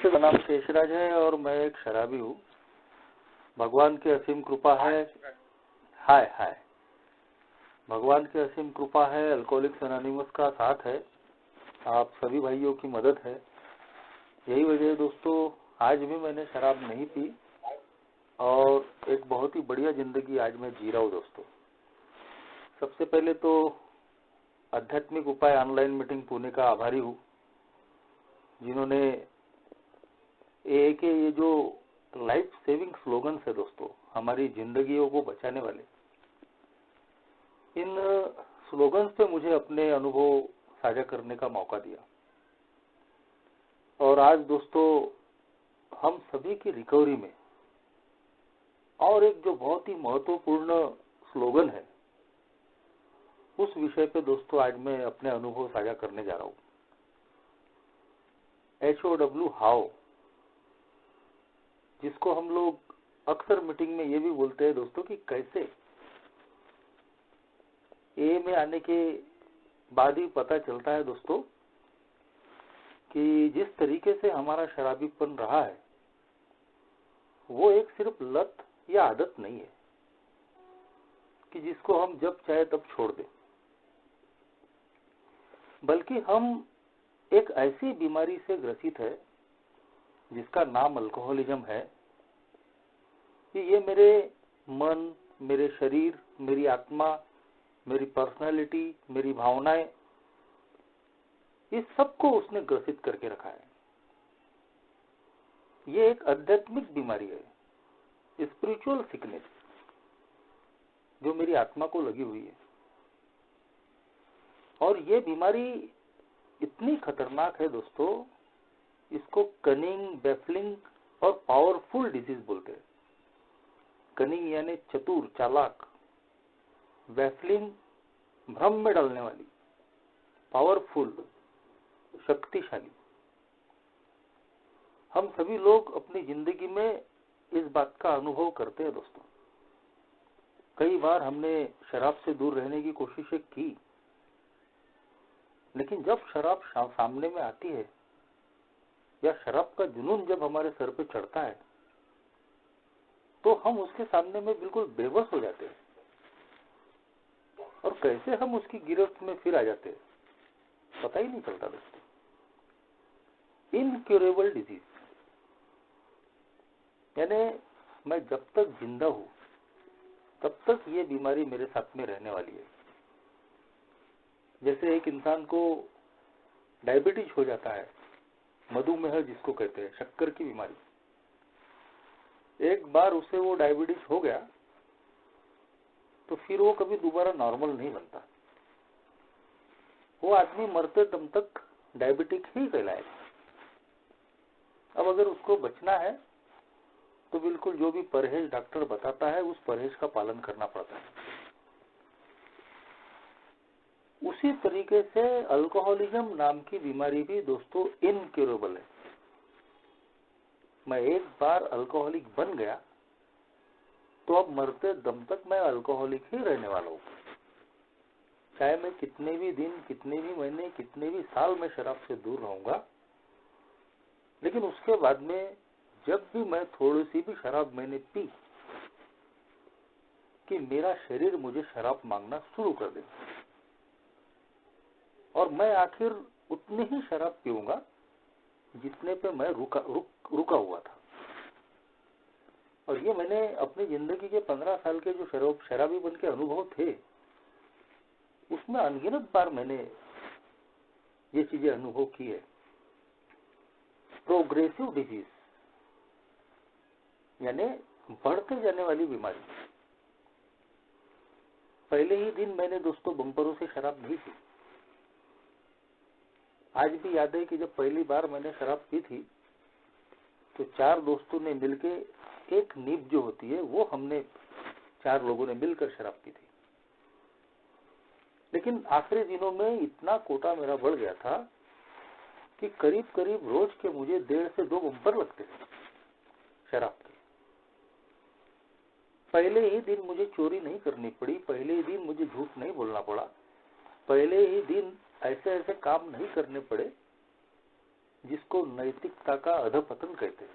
नमस्ते, मेरा नाम शेषराज है और मैं एक शराबी हूँ। भगवान की असीम कृपा है। हाय हाय भगवान की असीम कृपा है, अल्कोहलिक्स एनोनिमस का साथ है, आप सभी भाइयों की मदद है। यही वजह है दोस्तों, आज भी मैंने शराब नहीं पी और एक बहुत ही बढ़िया जिंदगी आज मैं जी रहा हूँ दोस्तों। सबसे पहले तो आध्यात्मिक उपाय ऑनलाइन मीटिंग पुणे का आभारी हूँ, जिन्होंने ये जो लाइफ सेविंग स्लोगन्स है दोस्तों, हमारी जिंदगियों को बचाने वाले, इन स्लोगन्स पे मुझे अपने अनुभव साझा करने का मौका दिया। और आज दोस्तों हम सभी की रिकवरी में और एक जो बहुत ही महत्वपूर्ण स्लोगन है, उस विषय पे दोस्तों आज मैं अपने अनुभव साझा करने जा रहा हूँ। HOW हाउ, जिसको हम लोग अक्सर मीटिंग में ये भी बोलते हैं दोस्तों कि कैसे। ए में आने के बाद ही पता चलता है दोस्तों कि जिस तरीके से हमारा शराबीपन रहा है, वो एक सिर्फ लत या आदत नहीं है कि जिसको हम जब चाहे तब छोड़ दें, बल्कि हम एक ऐसी बीमारी से ग्रसित है जिसका नाम अल्कोहलिज्म है कि ये मेरे मन, मेरे शरीर, मेरी आत्मा, मेरी पर्सनालिटी, मेरी भावनाएं, इस सबको उसने ग्रसित करके रखा है। ये एक आध्यात्मिक बीमारी है, स्पिरिचुअल सिकनेस, जो मेरी आत्मा को लगी हुई है। और ये बीमारी इतनी खतरनाक है दोस्तों, इसको कनिंग, बैफलिंग और पावरफुल डिजीज बोलते हैं। कनिंग यानी चतुर, चालाक, बैफलिंग भ्रम में डालने वाली, पावरफुल शक्तिशाली। हम सभी लोग अपनी जिंदगी में इस बात का अनुभव करते हैं दोस्तों। कई बार हमने शराब से दूर रहने की कोशिशें की, लेकिन जब शराब सामने में आती है या शराब का जुनून जब हमारे सर पे चढ़ता है, तो हम उसके सामने में बिल्कुल बेबस हो जाते हैं और कैसे हम उसकी गिरफ्त में फिर आ जाते हैं पता ही नहीं चलता दोस्तों। इनक्यूरेबल डिजीज, यानी मैं जब तक जिंदा हूं तब तक ये बीमारी मेरे साथ में रहने वाली है। जैसे एक इंसान को डायबिटीज हो जाता है, मधुमेह जिसको कहते हैं, शक्कर की बीमारी, एक बार उसे वो डायबिटीज हो गया तो फिर वो कभी दोबारा नॉर्मल नहीं बनता। वो आदमी मरते दम तक डायबिटिक ही कहलाएगा। अब अगर उसको बचना है तो बिल्कुल जो भी परहेज डॉक्टर बताता है, उस परहेज का पालन करना पड़ता है। उसी तरीके से अल्कोहलिज्म नाम की बीमारी भी दोस्तों इनक्यूरेबल है। मैं एक बार अल्कोहलिक बन गया तो अब मरते दम तक मैं अल्कोहलिक ही रहने वाला हूँ। चाहे मैं कितने भी दिन, कितने भी महीने, कितने भी साल में शराब से दूर रहूंगा, लेकिन उसके बाद में जब भी मैं थोड़ी सी भी शराब मैंने पी कि मेरा शरीर मुझे शराब मांगना शुरू कर देगा और मैं आखिर उतनी ही शराब पीऊंगा जितने पे मैं रुका हुआ था। और ये मैंने अपनी जिंदगी के 15 साल के जो शराबी बन के अनुभव थे, उसमें अनगिनत बार मैंने ये चीजें अनुभव की है। प्रोग्रेसिव डिजीज यानी बढ़ते जाने वाली बीमारी। पहले ही दिन मैंने दोस्तों बम्परों से शराब पी थी। आज भी याद है कि जब पहली बार मैंने शराब पी थी तो 4 दोस्तों ने मिलके एक नींब जो होती है वो हमने 4 लोगों ने मिलकर शराब पी थी। लेकिन आखिरी दिनों में इतना कोटा मेरा बढ़ गया था कि करीब करीब रोज के मुझे 1.5 से 2 बम्पर लगते थे शराब के। पहले ही दिन मुझे चोरी नहीं करनी पड़ी, पहले ही दिन मुझे झूठ नहीं बोलना पड़ा, पहले ही दिन ऐसे ऐसे काम नहीं करने पड़े जिसको नैतिकता का अधपतन कहते हैं।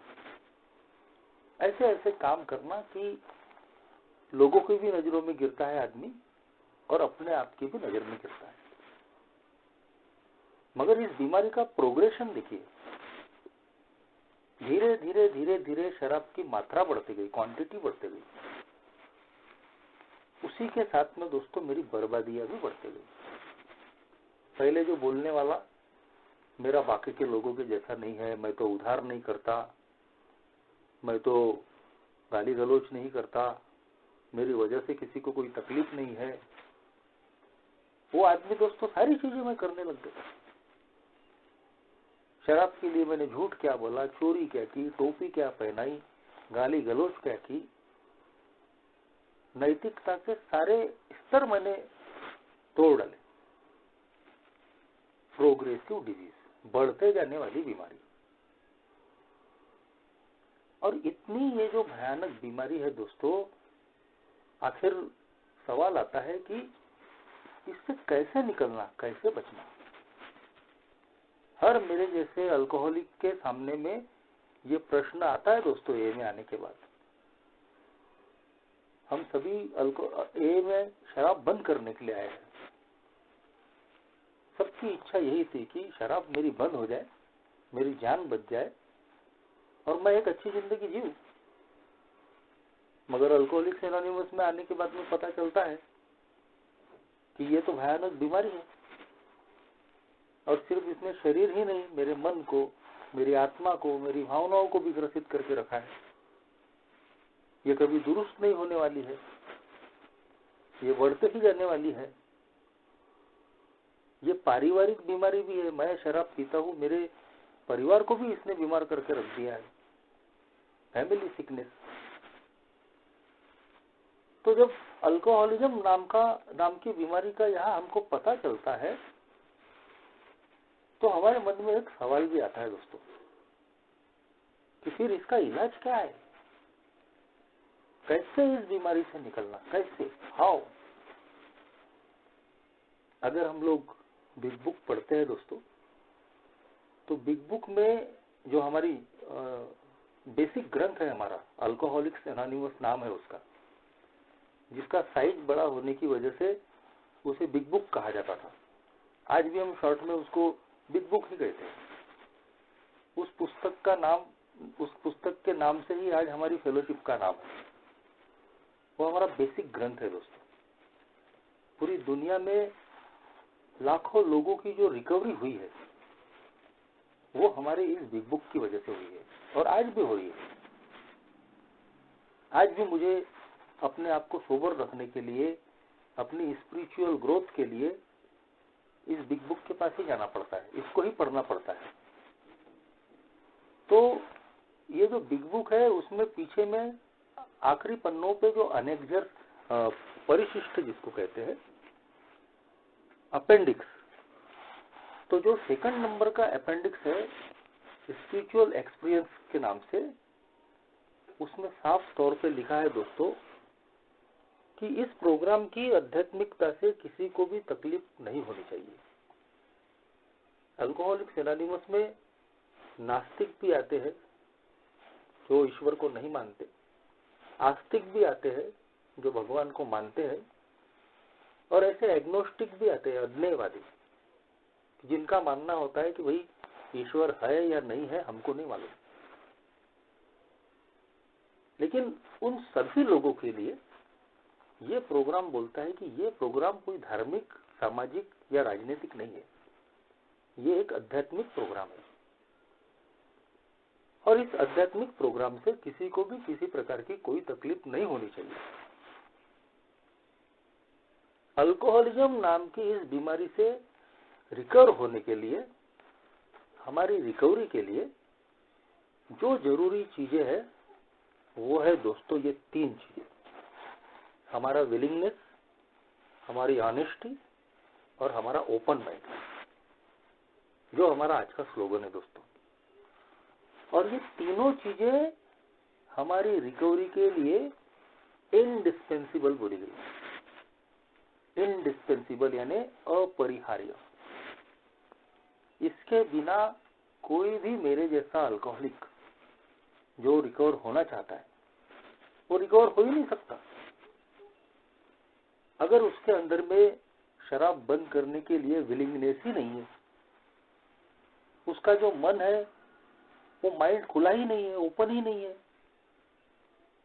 ऐसे ऐसे काम करना कि लोगों की भी नजरों में गिरता है आदमी और अपने आप की भी नजर में गिरता है। मगर इस बीमारी का प्रोग्रेशन देखिए, धीरे धीरे धीरे धीरे शराब की मात्रा बढ़ती गई, क्वांटिटी बढ़ती गई। उसी के साथ में दोस्तों मेरी बर्बादियां भी बढ़ती गई। पहले जो बोलने वाला मेरा बाकी के लोगों के जैसा नहीं है, मैं तो उधार नहीं करता, मैं तो गाली गलौज नहीं करता, मेरी वजह से किसी को कोई तकलीफ नहीं है, वो आदमी दोस्तों सारी चीजें मैं करने लग गया। शराब के लिए मैंने झूठ क्या बोला, चोरी क्या की, टोपी क्या पहनाई, गाली गलौज क्या की, नैतिकता के सारे स्तर मैंने तोड़ डाले। प्रोग्रेसिव डिजीज, बढ़ते जाने वाली बीमारी। और इतनी ये जो भयानक बीमारी है दोस्तों, आखिर सवाल आता है कि इससे कैसे निकलना, कैसे बचना। हर मेरे जैसे अल्कोहलिक के सामने में ये प्रश्न आता है दोस्तों। ए में आने के बाद हम सभी ए में शराब बंद करने के लिए आए हैं। सबकी इच्छा यही थी कि शराब मेरी बंद हो जाए, मेरी जान बच जाए और मैं एक अच्छी जिंदगी जीऊं। मगर अल्कोहलिक्स एनोनिमस में आने के बाद में पता चलता है कि ये तो भयानक बीमारी है और सिर्फ इसने शरीर ही नहीं, मेरे मन को, मेरी आत्मा को, मेरी भावनाओं को भी ग्रसित करके रखा है। ये कभी दुरुस्त नहीं होने वाली है, ये बढ़ते ही जाने वाली है। ये पारिवारिक बीमारी भी है। मैं शराब पीता हूँ, मेरे परिवार को भी इसने बीमार करके रख दिया है, फैमिली सिकनेस। तो जब अल्कोहलिज्म नाम की बीमारी का यहाँ हमको पता चलता है तो हमारे मन में एक सवाल भी आता है दोस्तों कि फिर इसका इलाज क्या है, कैसे इस बीमारी से निकलना, कैसे, हाउ। अगर हम लोग बिग बुक पढ़ते हैं दोस्तों, तो बिग बुक में जो हमारी बेसिक ग्रंथ है हमारा, अल्कोहलिक्स एनोनिमस नाम है उसका, जिसका साइज बड़ा होने की वजह से उसे बिग बुक कहा जाता था। आज भी हम शॉर्ट में उसको बिग बुक ही कहते हैं। उस पुस्तक के नाम से ही आज हमारी फेलोशिप का नाम है। वो हमारा बेसिक ग्रंथ है दोस्तों। पूरी दुनिया में लाखों लोगों की जो रिकवरी हुई है वो हमारे इस बिग बुक की वजह से हुई है और आज भी हो रही है। आज भी मुझे अपने आप को सोबर रखने के लिए, अपनी स्पिरिचुअल ग्रोथ के लिए इस बिग बुक के पास ही जाना पड़ता है, इसको ही पढ़ना पड़ता है। तो ये जो बिग बुक है उसमें पीछे में आखिरी पन्नों पे जो अनेक्जर, परिशिष्ट जिसको कहते हैं, अपेंडिक्स, तो जो सेकंड नंबर का अपेंडिक्स है स्पिरिचुअल एक्सपीरियंस के नाम से, उसमें साफ तौर पे लिखा है दोस्तों कि इस प्रोग्राम की आध्यात्मिकता से किसी को भी तकलीफ नहीं होनी चाहिए। अल्कोहलिक्स एनोनिमस में नास्तिक भी आते हैं जो ईश्वर को नहीं मानते, आस्तिक भी आते हैं जो भगवान को मानते हैं, और ऐसे एग्नोस्टिक भी आते हैं, अज्ञेयवादी, जिनका मानना होता है कि भाई ईश्वर है या नहीं है हमको नहीं मालूम। लेकिन उन सभी लोगों के लिए ये प्रोग्राम बोलता है कि ये प्रोग्राम कोई धार्मिक, सामाजिक या राजनीतिक नहीं है, ये एक आध्यात्मिक प्रोग्राम है और इस आध्यात्मिक प्रोग्राम से किसी को भी किसी प्रकार की कोई तकलीफ नहीं होनी चाहिए। अल्कोहलिज्म नाम की इस बीमारी से रिकवर होने के लिए, हमारी रिकवरी के लिए जो जरूरी चीजें हैं वो है दोस्तों ये 3 चीजें: हमारा विलिंगनेस, हमारी ऑनेस्टी और हमारा ओपन माइंड, जो हमारा आज का स्लोगन है दोस्तों। और ये तीनों चीजें हमारी रिकवरी के लिए इनडिस्पेंसिबल बोली गई। इनडिस्पेंसिबल यानी अपरिहार्य। इसके बिना कोई भी मेरे जैसा अल्कोहलिक जो रिकवर होना चाहता है वो रिकवर हो ही नहीं सकता अगर उसके अंदर में शराब बंद करने के लिए विलिंगनेस ही नहीं है। उसका जो मन है वो माइंड खुला ही नहीं है, ओपन ही नहीं है,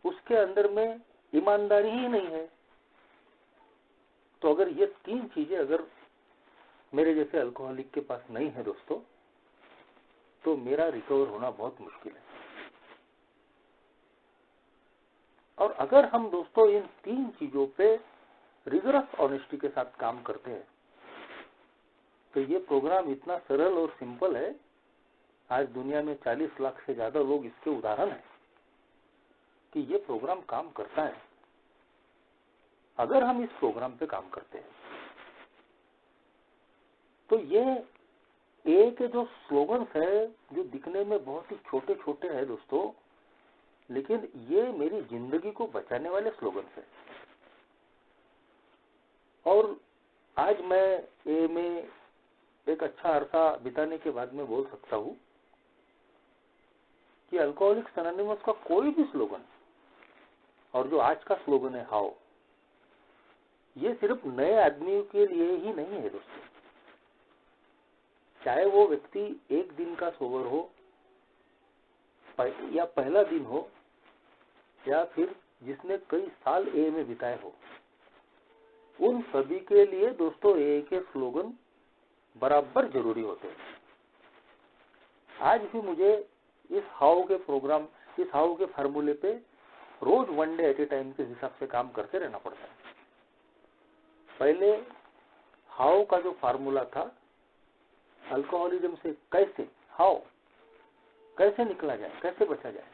उसके अंदर में ईमानदारी ही नहीं है। तो अगर ये तीन चीजें अगर मेरे जैसे अल्कोहलिक के पास नहीं है दोस्तों, तो मेरा रिकवर होना बहुत मुश्किल है। और अगर हम दोस्तों इन तीन चीजों पे रिगरस ऑनेस्टी के साथ काम करते हैं तो ये प्रोग्राम इतना सरल और सिंपल है। आज दुनिया में 40 लाख से ज्यादा लोग इसके उदाहरण हैं कि ये प्रोग्राम काम करता है अगर हम इस प्रोग्राम पे काम करते हैं। तो ये एक जो स्लोगन्स है जो दिखने में बहुत ही छोटे छोटे हैं दोस्तों, लेकिन ये मेरी जिंदगी को बचाने वाले स्लोगन्स हैं। और आज मैं ये में एक अच्छा अरसा बिताने के बाद में बोल सकता हूं कि अल्कोहलिक्स एनोनिमस का कोई भी स्लोगन और जो आज का स्लोगन है हाउ, ये सिर्फ नए आदमियों के लिए ही नहीं है दोस्तों। चाहे वो व्यक्ति एक दिन का सोबर हो या पहला दिन हो या फिर जिसने कई साल ए में बिताए हो, उन सभी के लिए दोस्तों ए के स्लोगन बराबर जरूरी होते हैं। आज भी मुझे इस हाउ के प्रोग्राम, इस हाउ के फार्मूले पे रोज one day at a time के हिसाब से काम करते रहना पड़ता है। पहले हाउ का जो फार्मूला था, अल्कोहलिज्म से कैसे, हाउ कैसे निकला जाए, कैसे बचा जाए,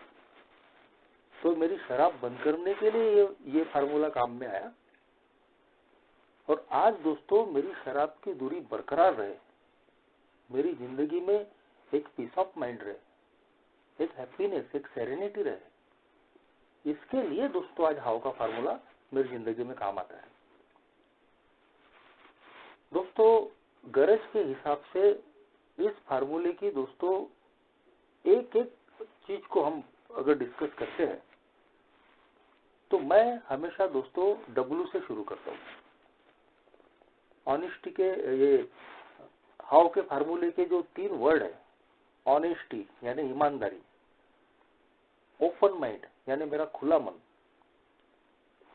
तो मेरी शराब बंद करने के लिए ये फार्मूला काम में आया। और आज दोस्तों मेरी शराब की दूरी बरकरार रहे, मेरी जिंदगी में एक पीस ऑफ माइंड रहे, एक हैप्पीनेस, एक सेरेनिटी रहे, इसके लिए दोस्तों आज हाउ का फार्मूला मेरी जिंदगी में काम आता है। दोस्तों गरज के हिसाब से इस फार्मूले की दोस्तों एक एक चीज को हम अगर डिस्कस करते हैं तो मैं हमेशा दोस्तों डब्ल्यू से शुरू करता हूँ। ऑनेस्टी के ये हाउ के फार्मूले के जो तीन वर्ड है, ऑनेस्टी यानी ईमानदारी, ओपन माइंड यानी मेरा खुला मन,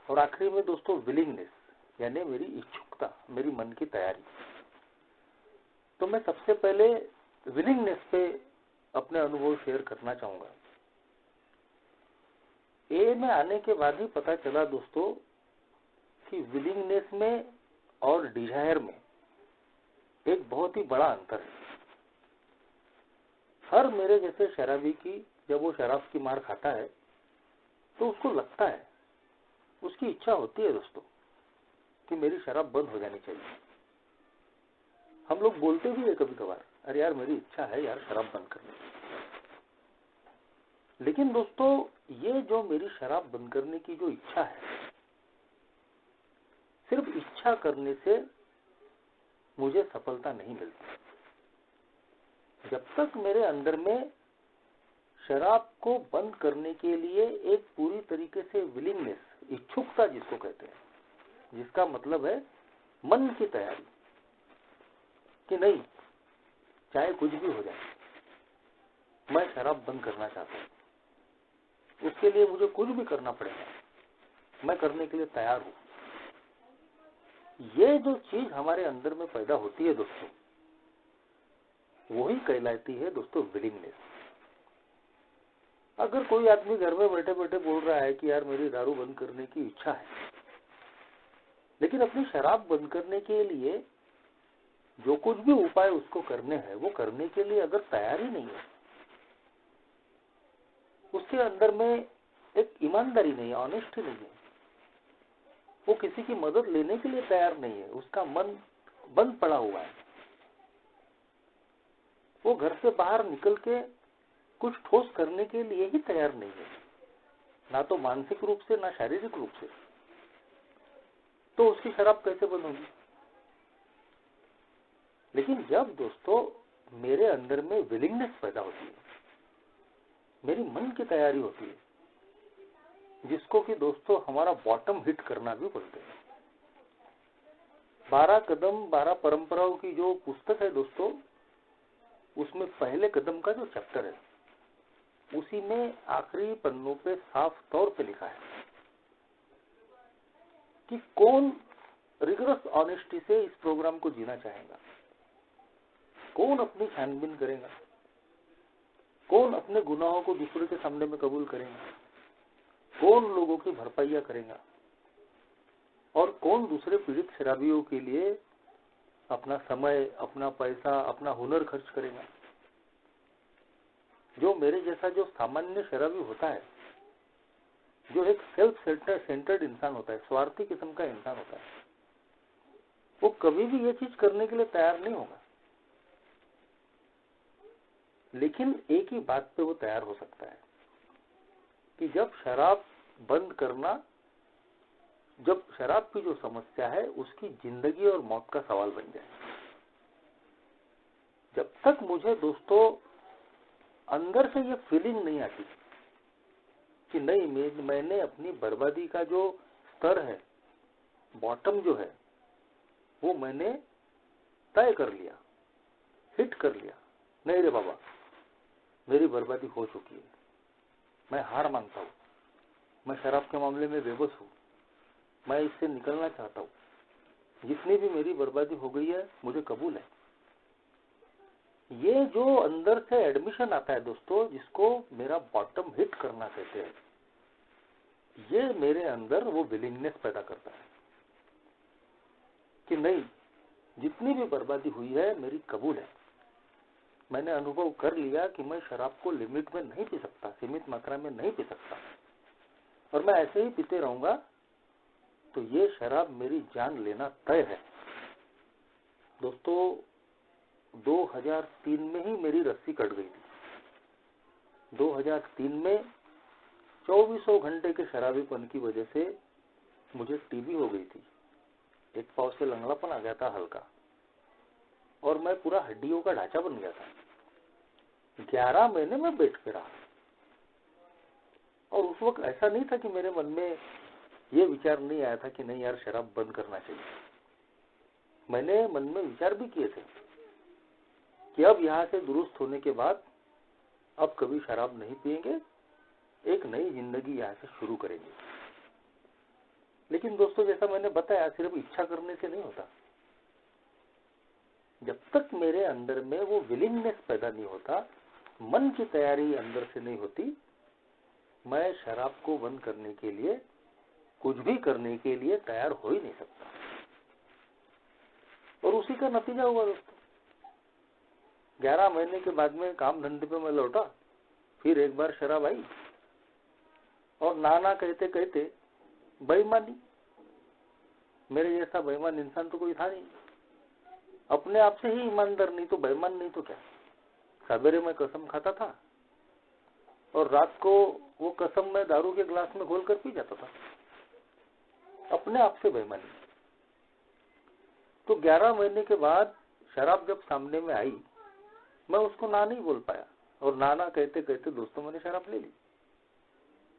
और आखिरी में दोस्तों विलिंगनेस यानी मेरी इच्छुकता, मेरी मन की तैयारी। तो मैं सबसे पहले विलिंगनेस पे अपने अनुभव शेयर करना चाहूंगा। ए में आने के बाद ही पता चला दोस्तों कि विलिंगनेस में और डिजायर में एक बहुत ही बड़ा अंतर है। हर मेरे जैसे शराबी की जब वो शराब की मार खाता है तो उसको लगता है, उसकी इच्छा होती है दोस्तों कि मेरी शराब बंद हो जानी चाहिए। हम लोग बोलते भी है कभी कभार, अरे यार मेरी इच्छा है यार शराब बंद करने की। लेकिन दोस्तों ये जो मेरी शराब बंद करने की जो इच्छा है, सिर्फ इच्छा करने से मुझे सफलता नहीं मिलती। जब तक मेरे अंदर में शराब को बंद करने के लिए एक पूरी तरीके से विलिंगनेस, इच्छुकता जिसको कहते हैं, जिसका मतलब है मन की तैयारी कि नहीं चाहे कुछ भी हो जाए मैं शराब बंद करना चाहता हूं, उसके लिए मुझे कुछ भी करना पड़ेगा, मैं करने के लिए तैयार हूं। ये जो चीज हमारे अंदर में पैदा होती है दोस्तों, वही कहलाती है दोस्तों विलिंगनेस। अगर कोई आदमी घर में बैठे बैठे बोल रहा है कि यार मेरी दारू बंद करने की इच्छा है, लेकिन अपनी शराब बंद करने के लिए जो कुछ भी उपाय उसको करने हैं वो करने के लिए अगर तैयार ही नहीं है, उसके अंदर में एक ईमानदारी नहीं है, ऑनेस्टी नहीं है, वो किसी की मदद लेने के लिए तैयार नहीं है, उसका मन बंद पड़ा हुआ है, वो घर से बाहर निकल के कुछ ठोस करने के लिए ही तैयार नहीं है, ना तो मानसिक रूप से ना शारीरिक रूप से, तो उसकी शराब कैसे बंद होगी। लेकिन जब दोस्तों मेरे अंदर में विलिंगनेस पैदा होती है, मेरी मन की तैयारी होती है, जिसको कि दोस्तों हमारा बॉटम हिट करना भी बोलते हैं। 12 कदम 12 परंपराओं की जो पुस्तक है दोस्तों, उसमें पहले कदम का जो चैप्टर है, उसी में आखिरी पन्नों पे साफ तौर पे लिखा है कि कौन रिगरस ऑनेस्टी से इस प्रोग्राम को जीना चाहेगा, कौन अपनी छानबीन करेगा, कौन अपने गुनाहों को दूसरे के सामने में कबूल करेगा, कौन लोगों की भरपाइयां करेगा और कौन दूसरे पीड़ित शराबियों के लिए अपना समय, अपना पैसा, अपना हुनर खर्च करेगा। जो मेरे जैसा जो सामान्य शराबी होता है, जो एक सेल्फ सेंटर्ड इंसान होता है, स्वार्थी किस्म का इंसान होता है, वो कभी भी ये चीज करने के लिए तैयार नहीं होगा। लेकिन एक ही बात पे वो तैयार हो सकता है कि जब शराब बंद करना, जब शराब की जो समस्या है उसकी जिंदगी और मौत का सवाल बन जाए। जब तक मुझे दोस्तों अंदर से ये फीलिंग नहीं आती कि नहीं, मैंने अपनी बर्बादी का जो स्तर है, बॉटम जो है, वो मैंने तय कर लिया, हिट कर लिया, नहीं रे बाबा, मेरी बर्बादी हो चुकी है, मैं हार मानता हूं, मैं शराब के मामले में बेबस हूं, मैं इससे निकलना चाहता हूं, जितनी भी मेरी बर्बादी हो गई है मुझे कबूल है। ये जो अंदर से एडमिशन आता है दोस्तों, जिसको मेरा बॉटम हिट करना कहते हैं, ये मेरे अंदर वो विलिंगनेस पैदा करता है कि नहीं, जितनी भी बर्बादी हुई है मेरी कबूल है। मैंने अनुभव कर लिया कि मैं शराब को लिमिट में नहीं पी सकता, सीमित मात्रा में नहीं पी सकता, और मैं ऐसे ही पीते रहूंगा तो ये शराब मेरी जान लेना तय है। दोस्तों 2003 में ही मेरी रस्सी कट गई थी। 2003 में 2400 घंटे के शराबीपन की वजह से मुझे टीबी हो गई थी, एक पांव से लंगड़ापन आ गया था हल्का, और मैं पूरा हड्डियों का ढांचा बन गया था। 11 महीने में बेड पे रहा, और उस वक्त ऐसा नहीं था कि मेरे मन में ये विचार नहीं आया था कि नहीं यार शराब बंद करना चाहिए। मैंने मन में विचार भी किए थे कि अब यहाँ से दुरुस्त होने के बाद अब कभी शराब नहीं पिएंगे, एक नई जिंदगी यहाँ से शुरू करेंगे। लेकिन दोस्तों जैसा मैंने बताया, सिर्फ इच्छा करने से नहीं होता। जब तक मेरे अंदर में वो विलिंगनेस पैदा नहीं होता, मन की तैयारी अंदर से नहीं होती, मैं शराब को बंद करने के लिए, कुछ भी करने के लिए तैयार हो ही नहीं सकता। और उसी का नतीजा हुआ दोस्तों। 11 महीने के बाद में काम धंधे पे मैं लौटा, फिर एक बार शराब आई, और नाना कहते कहते बेईमानी। मेरे जैसा बेईमान इंसान तो कोई था नहीं, अपने आप से ही ईमानदार नहीं तो बेईमान नहीं तो क्या। सवेरे में कसम खाता था और रात को वो कसम में दारू के गिलास में घोल कर पी जाता था, अपने आप से बेईमानी। तो 11 महीने के बाद शराब जब सामने में आई, मैं उसको ना नहीं बोल पाया, और नाना कहते कहते दोस्तों मैंने शराब ले ली।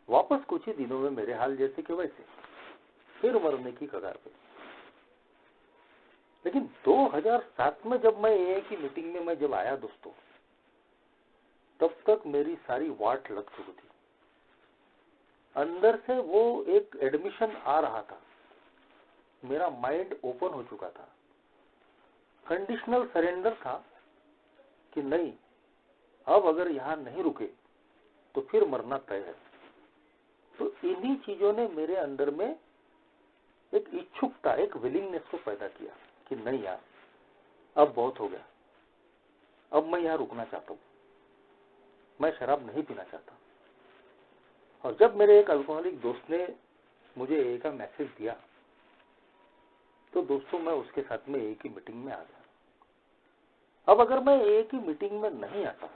वापस कुछ ही दिनों में मेरे हाल जैसे के वैसे, फिर मरने की कगार पे। लेकिन 2007 में जब मैं एए की मीटिंग में मैं जब आया दोस्तों, तब तक मेरी सारी वाट लग चुकी थी। अंदर से वो एक एडमिशन आ रहा था, मेरा माइंड ओपन हो चुका था, कंडीशनल सरेंडर था कि नहीं, अब अगर यहां नहीं रुके तो फिर मरना तय है। तो इन्हीं चीजों ने मेरे अंदर में एक इच्छुकता, एक विलिंगनेस को पैदा किया कि नहीं यार, अब बहुत हो गया, अब मैं यहाँ रुकना चाहता हूँ, मैं शराब नहीं पीना चाहता। और जब मेरे एक अल्कोहलिक दोस्त ने मुझे एए का मैसेज दिया, तो दोस्तों मैं उसके साथ में एए की मीटिंग में आ गया। अब अगर मैं एए की मीटिंग में नहीं आता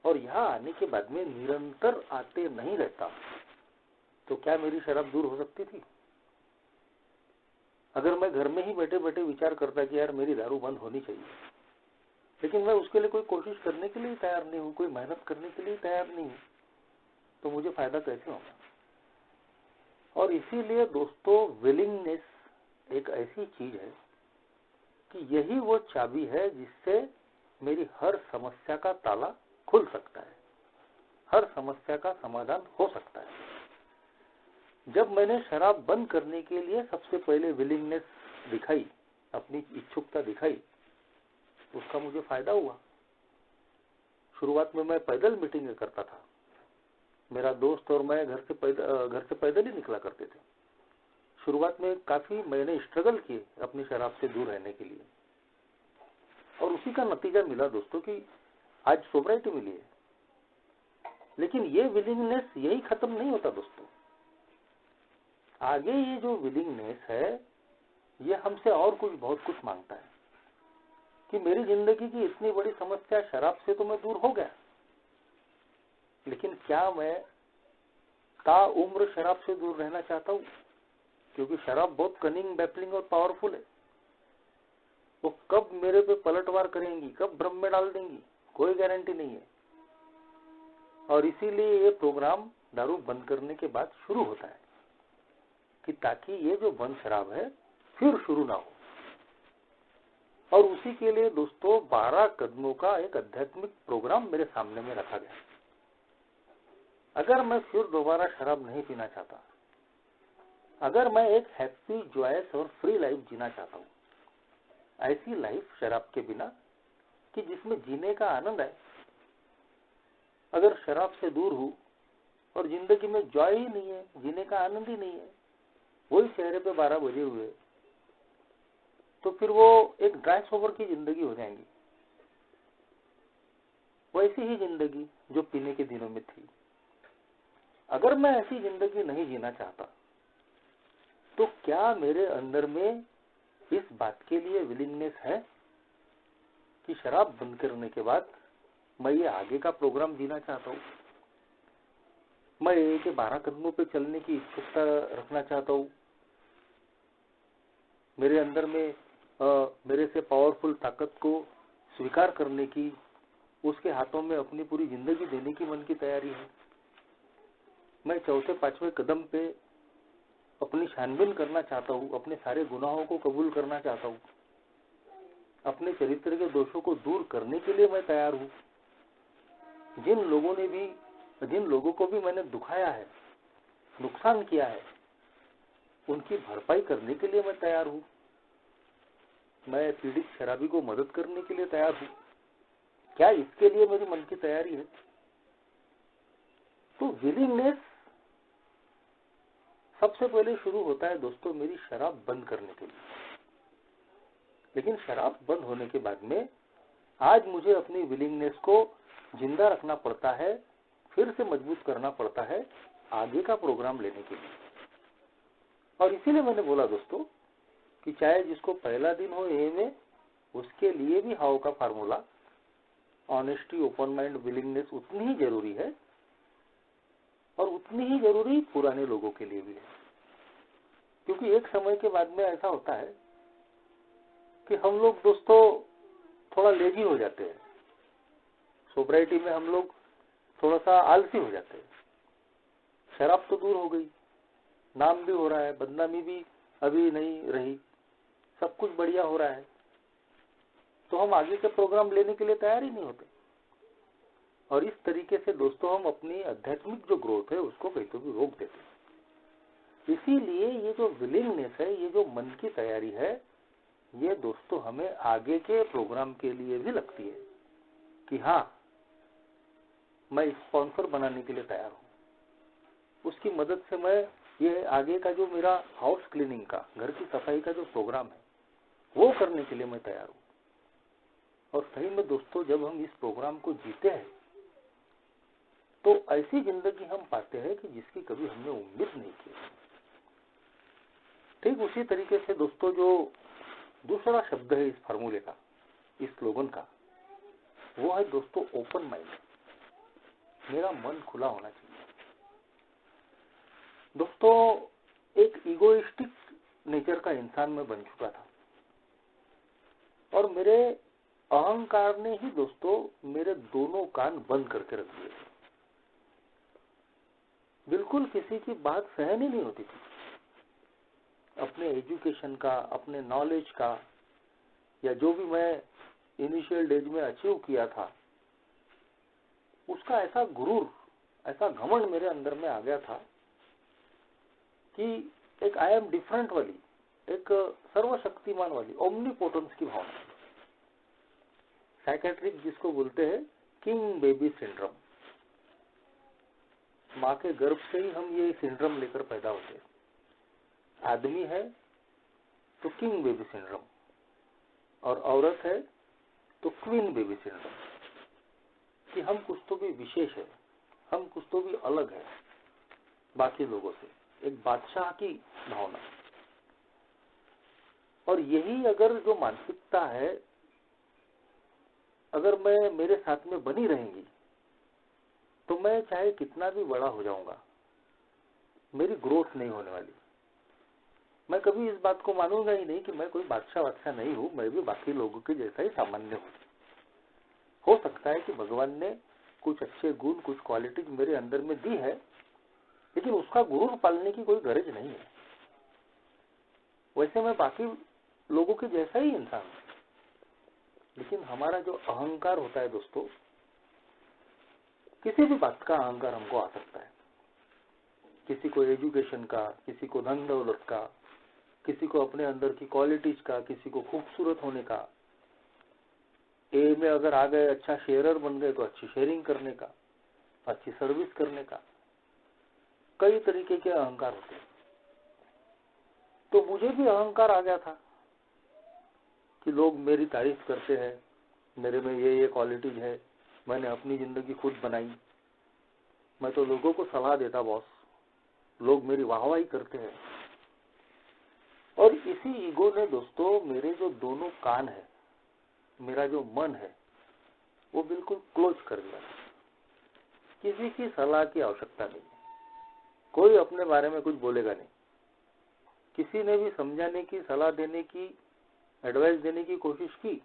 और यहाँ आने के बाद में निरंतर आते नहीं रहता, तो क्या मेरी शराब दूर हो सकती थी? अगर मैं घर में ही बैठे बैठे विचार करता कि यार मेरी दारू बंद होनी चाहिए, लेकिन मैं उसके लिए कोई कोशिश करने के लिए तैयार नहीं हूँ, कोई मेहनत करने के लिए तैयार नहीं हूँ, तो मुझे फायदा कैसे होगा? और इसीलिए दोस्तों विलिंगनेस एक ऐसी चीज है कि यही वो चाबी है जिससे मेरी हर समस्या का ताला खुल सकता है, हर समस्या का समाधान हो सकता है। जब मैंने शराब बंद करने के लिए सबसे पहले विलिंगनेस दिखाई, अपनी इच्छुकता दिखाई, उसका मुझे फायदा हुआ। शुरुआत में मैं पैदल मीटिंग करता था, मेरा दोस्त और मैं घर से पैदल ही निकला करते थे। शुरुआत में काफी मैंने स्ट्रगल किए अपनी शराब से दूर रहने के लिए, और उसी का नतीजा मिला दोस्तों कि आज सोब्राइटी मिली है। लेकिन ये विलिंगनेस यही खत्म नहीं होता दोस्तों, आगे ये जो विलिंगनेस है ये हमसे और बहुत कुछ मांगता है कि मेरी जिंदगी की इतनी बड़ी समस्या शराब से तो मैं दूर हो गया, लेकिन क्या मैं ताउम्र शराब से दूर रहना चाहता हूँ? क्योंकि शराब बहुत कनिंग, बैफलिंग और पावरफुल है। वो कब मेरे पे पलटवार करेंगी, कब भ्रम में डाल देंगी, कोई गारंटी नहीं है। और इसीलिए ये प्रोग्राम दारू बंद करने के बाद शुरू होता है कि ताकि ये जो बंद शराब है फिर शुरू ना हो। और उसी के लिए दोस्तों 12 कदमों का एक आध्यात्मिक प्रोग्राम मेरे सामने में रखा गया। अगर मैं फिर दोबारा शराब नहीं पीना चाहता, अगर मैं एक हैप्पी, जॉयस और फ्री लाइफ जीना चाहता हूँ, ऐसी लाइफ शराब के बिना कि जिसमें जीने का आनंद है, अगर शराब से दूर हूँ और जिंदगी में जॉय ही नहीं है, जीने का आनंद ही नहीं है, वही चेहरे पे 12 बजे हुए, तो फिर वो एक ड्राई सोबर की जिंदगी हो जाएंगी, वैसी ही जिंदगी जो पीने के दिनों में थी। अगर मैं ऐसी जिंदगी नहीं जीना चाहता, तो क्या मेरे अंदर में इस बात के लिए विलिंगनेस है कि शराब बंद करने के बाद मैं ये आगे का प्रोग्राम जीना चाहता हूँ, मैं ये 12 कदमों पे चलने की इच्छुकता रखना चाहता हूँ, मेरे अंदर में मेरे से पावरफुल ताकत को स्वीकार करने की, उसके हाथों में अपनी पूरी जिंदगी देने की मन की तैयारी है। मैं चौथे 5वें कदम पे अपनी छानबीन करना चाहता हूँ, अपने सारे गुनाहों को कबूल करना चाहता हूँ, अपने चरित्र के दोषों को दूर करने के लिए मैं तैयार हूँ। जिन लोगों को भी मैंने दुखाया है, नुकसान किया है, उनकी भरपाई करने के लिए मैं तैयार हूँ। मैं पीड़ित शराबी को मदद करने के लिए तैयार हूँ। क्या इसके लिए मेरी मन की तैयारी है? तो विलिंगनेस सबसे पहले शुरू होता है दोस्तों मेरी शराब बंद करने के लिए। लेकिन शराब बंद होने के बाद में आज मुझे अपनी विलिंगनेस को जिंदा रखना पड़ता है, फिर से मजबूत करना पड़ता है आगे का प्रोग्राम लेने के लिए। और इसीलिए मैंने बोला दोस्तों कि चाहे जिसको पहला दिन हो ए में, उसके लिए भी हाउ का formula honesty, open mind, willingness उतनी ही जरूरी है, और उतनी ही जरूरी पुराने लोगों के लिए भी है। क्योंकि एक समय के बाद में ऐसा होता है कि हम लोग दोस्तों थोड़ा लेजी हो जाते हैं, सोब्राइटी में हम लोग थोड़ा सा आलसी हो जाते हैं। शराब तो दूर हो गई, नाम भी हो रहा है, बदनामी भी अभी नहीं रही, सब कुछ बढ़िया हो रहा है, तो हम आगे के प्रोग्राम लेने के लिए तैयार ही नहीं होते। और इस तरीके से दोस्तों हम अपनी आध्यात्मिक जो ग्रोथ है उसको कहीं तो भी रोक देते हैं। इसीलिए ये जो विलिंगनेस है, ये जो मन की तैयारी है, ये दोस्तों हमें आगे के प्रोग्राम के लिए भी लगती है कि हाँ मैं स्पॉन्सर बनाने के लिए तैयार हूँ, उसकी मदद से मैं ये आगे का जो मेरा हाउस क्लीनिंग का, घर की सफाई का जो प्रोग्राम है वो करने के लिए मैं तैयार हूँ। और सही में दोस्तों जब हम इस प्रोग्राम को जीते हैं तो ऐसी जिंदगी हम पाते हैं कि जिसकी कभी हमने उम्मीद नहीं की। ठीक उसी तरीके से दोस्तों जो दूसरा शब्द है इस फार्मूले का, इस स्लोगन का, वो है दोस्तों ओपन माइंड। मेरा मन खुला होना चाहिए। दोस्तों एक इगोइस्टिक नेचर का इंसान मैं बन चुका था, और मेरे अहंकार ने ही दोस्तों मेरे दोनों कान बंद करके रख दिए। बिल्कुल किसी की बात सहन ही नहीं होती थी। अपने एजुकेशन का, अपने नॉलेज का, या जो भी मैं इनिशियल डेज में अचीव किया था, उसका ऐसा गुरूर, ऐसा घमंड मेरे अंदर में आ गया था कि एक आई एम डिफरेंट वाली, एक सर्वशक्तिमान वाली, ओमनीपोटेंस की भावना, साइकेट्रिक जिसको बोलते हैं किंग बेबी सिंड्रोम। माँ के गर्भ से ही हम ये सिंड्रोम लेकर पैदा होते हैं। आदमी है तो किंग बेबी सिंड्रोम, और औरत है तो क्वीन बेबी सिंड्रोम, कि हम कुछ तो भी विशेष है, हम कुछ तो भी अलग है बाकी लोगों से, एक बादशाह की भावना। और यही अगर जो मानसिकता है, अगर मैं मेरे साथ में बनी रहेंगी, तो मैं चाहे कितना भी बड़ा हो जाऊंगा, मेरी ग्रोथ नहीं होने वाली। मैं कभी इस बात को मानूंगा ही नहीं कि मैं कोई बादशाह नहीं हूं, मैं भी बाकी लोगों के जैसा ही सामान्य हूं। हो सकता है कि भगवान ने कुछ अच्छे गुण, कुछ क्वालिटीज मेरे अंदर में दी है, लेकिन उसका गुरूर पालने की कोई गरज नहीं है। वैसे मैं बाकी लोगों के जैसा ही इंसान हूं, लेकिन हमारा जो अहंकार होता है दोस्तों, किसी भी बात का अहंकार हमको आ सकता है। किसी को एजुकेशन का, किसी को धन दौलत का, किसी को अपने अंदर की क्वालिटीज का, किसी को खूबसूरत होने का, ए में अगर आ गए, अच्छा शेयरर बन गए तो अच्छी शेयरिंग करने का, अच्छी सर्विस करने का, कई तरीके के अहंकार होते हैं। तो मुझे भी अहंकार आ गया था कि लोग मेरी तारीफ करते हैं, मेरे में ये क्वालिटीज है, मैंने अपनी जिंदगी खुद बनाई, मैं तो लोगों को सलाह देता बॉस, लोग मेरी वाहवाही करते हैं। और इसी ईगो ने दोस्तों मेरे जो दोनों कान है, मेरा जो मन है, वो बिल्कुल क्लोज कर दिया। किसी की सलाह की आवश्यकता नहीं, कोई अपने बारे में कुछ बोलेगा नहीं। किसी ने भी समझाने की, सलाह देने की, एडवाइस देने की कोशिश की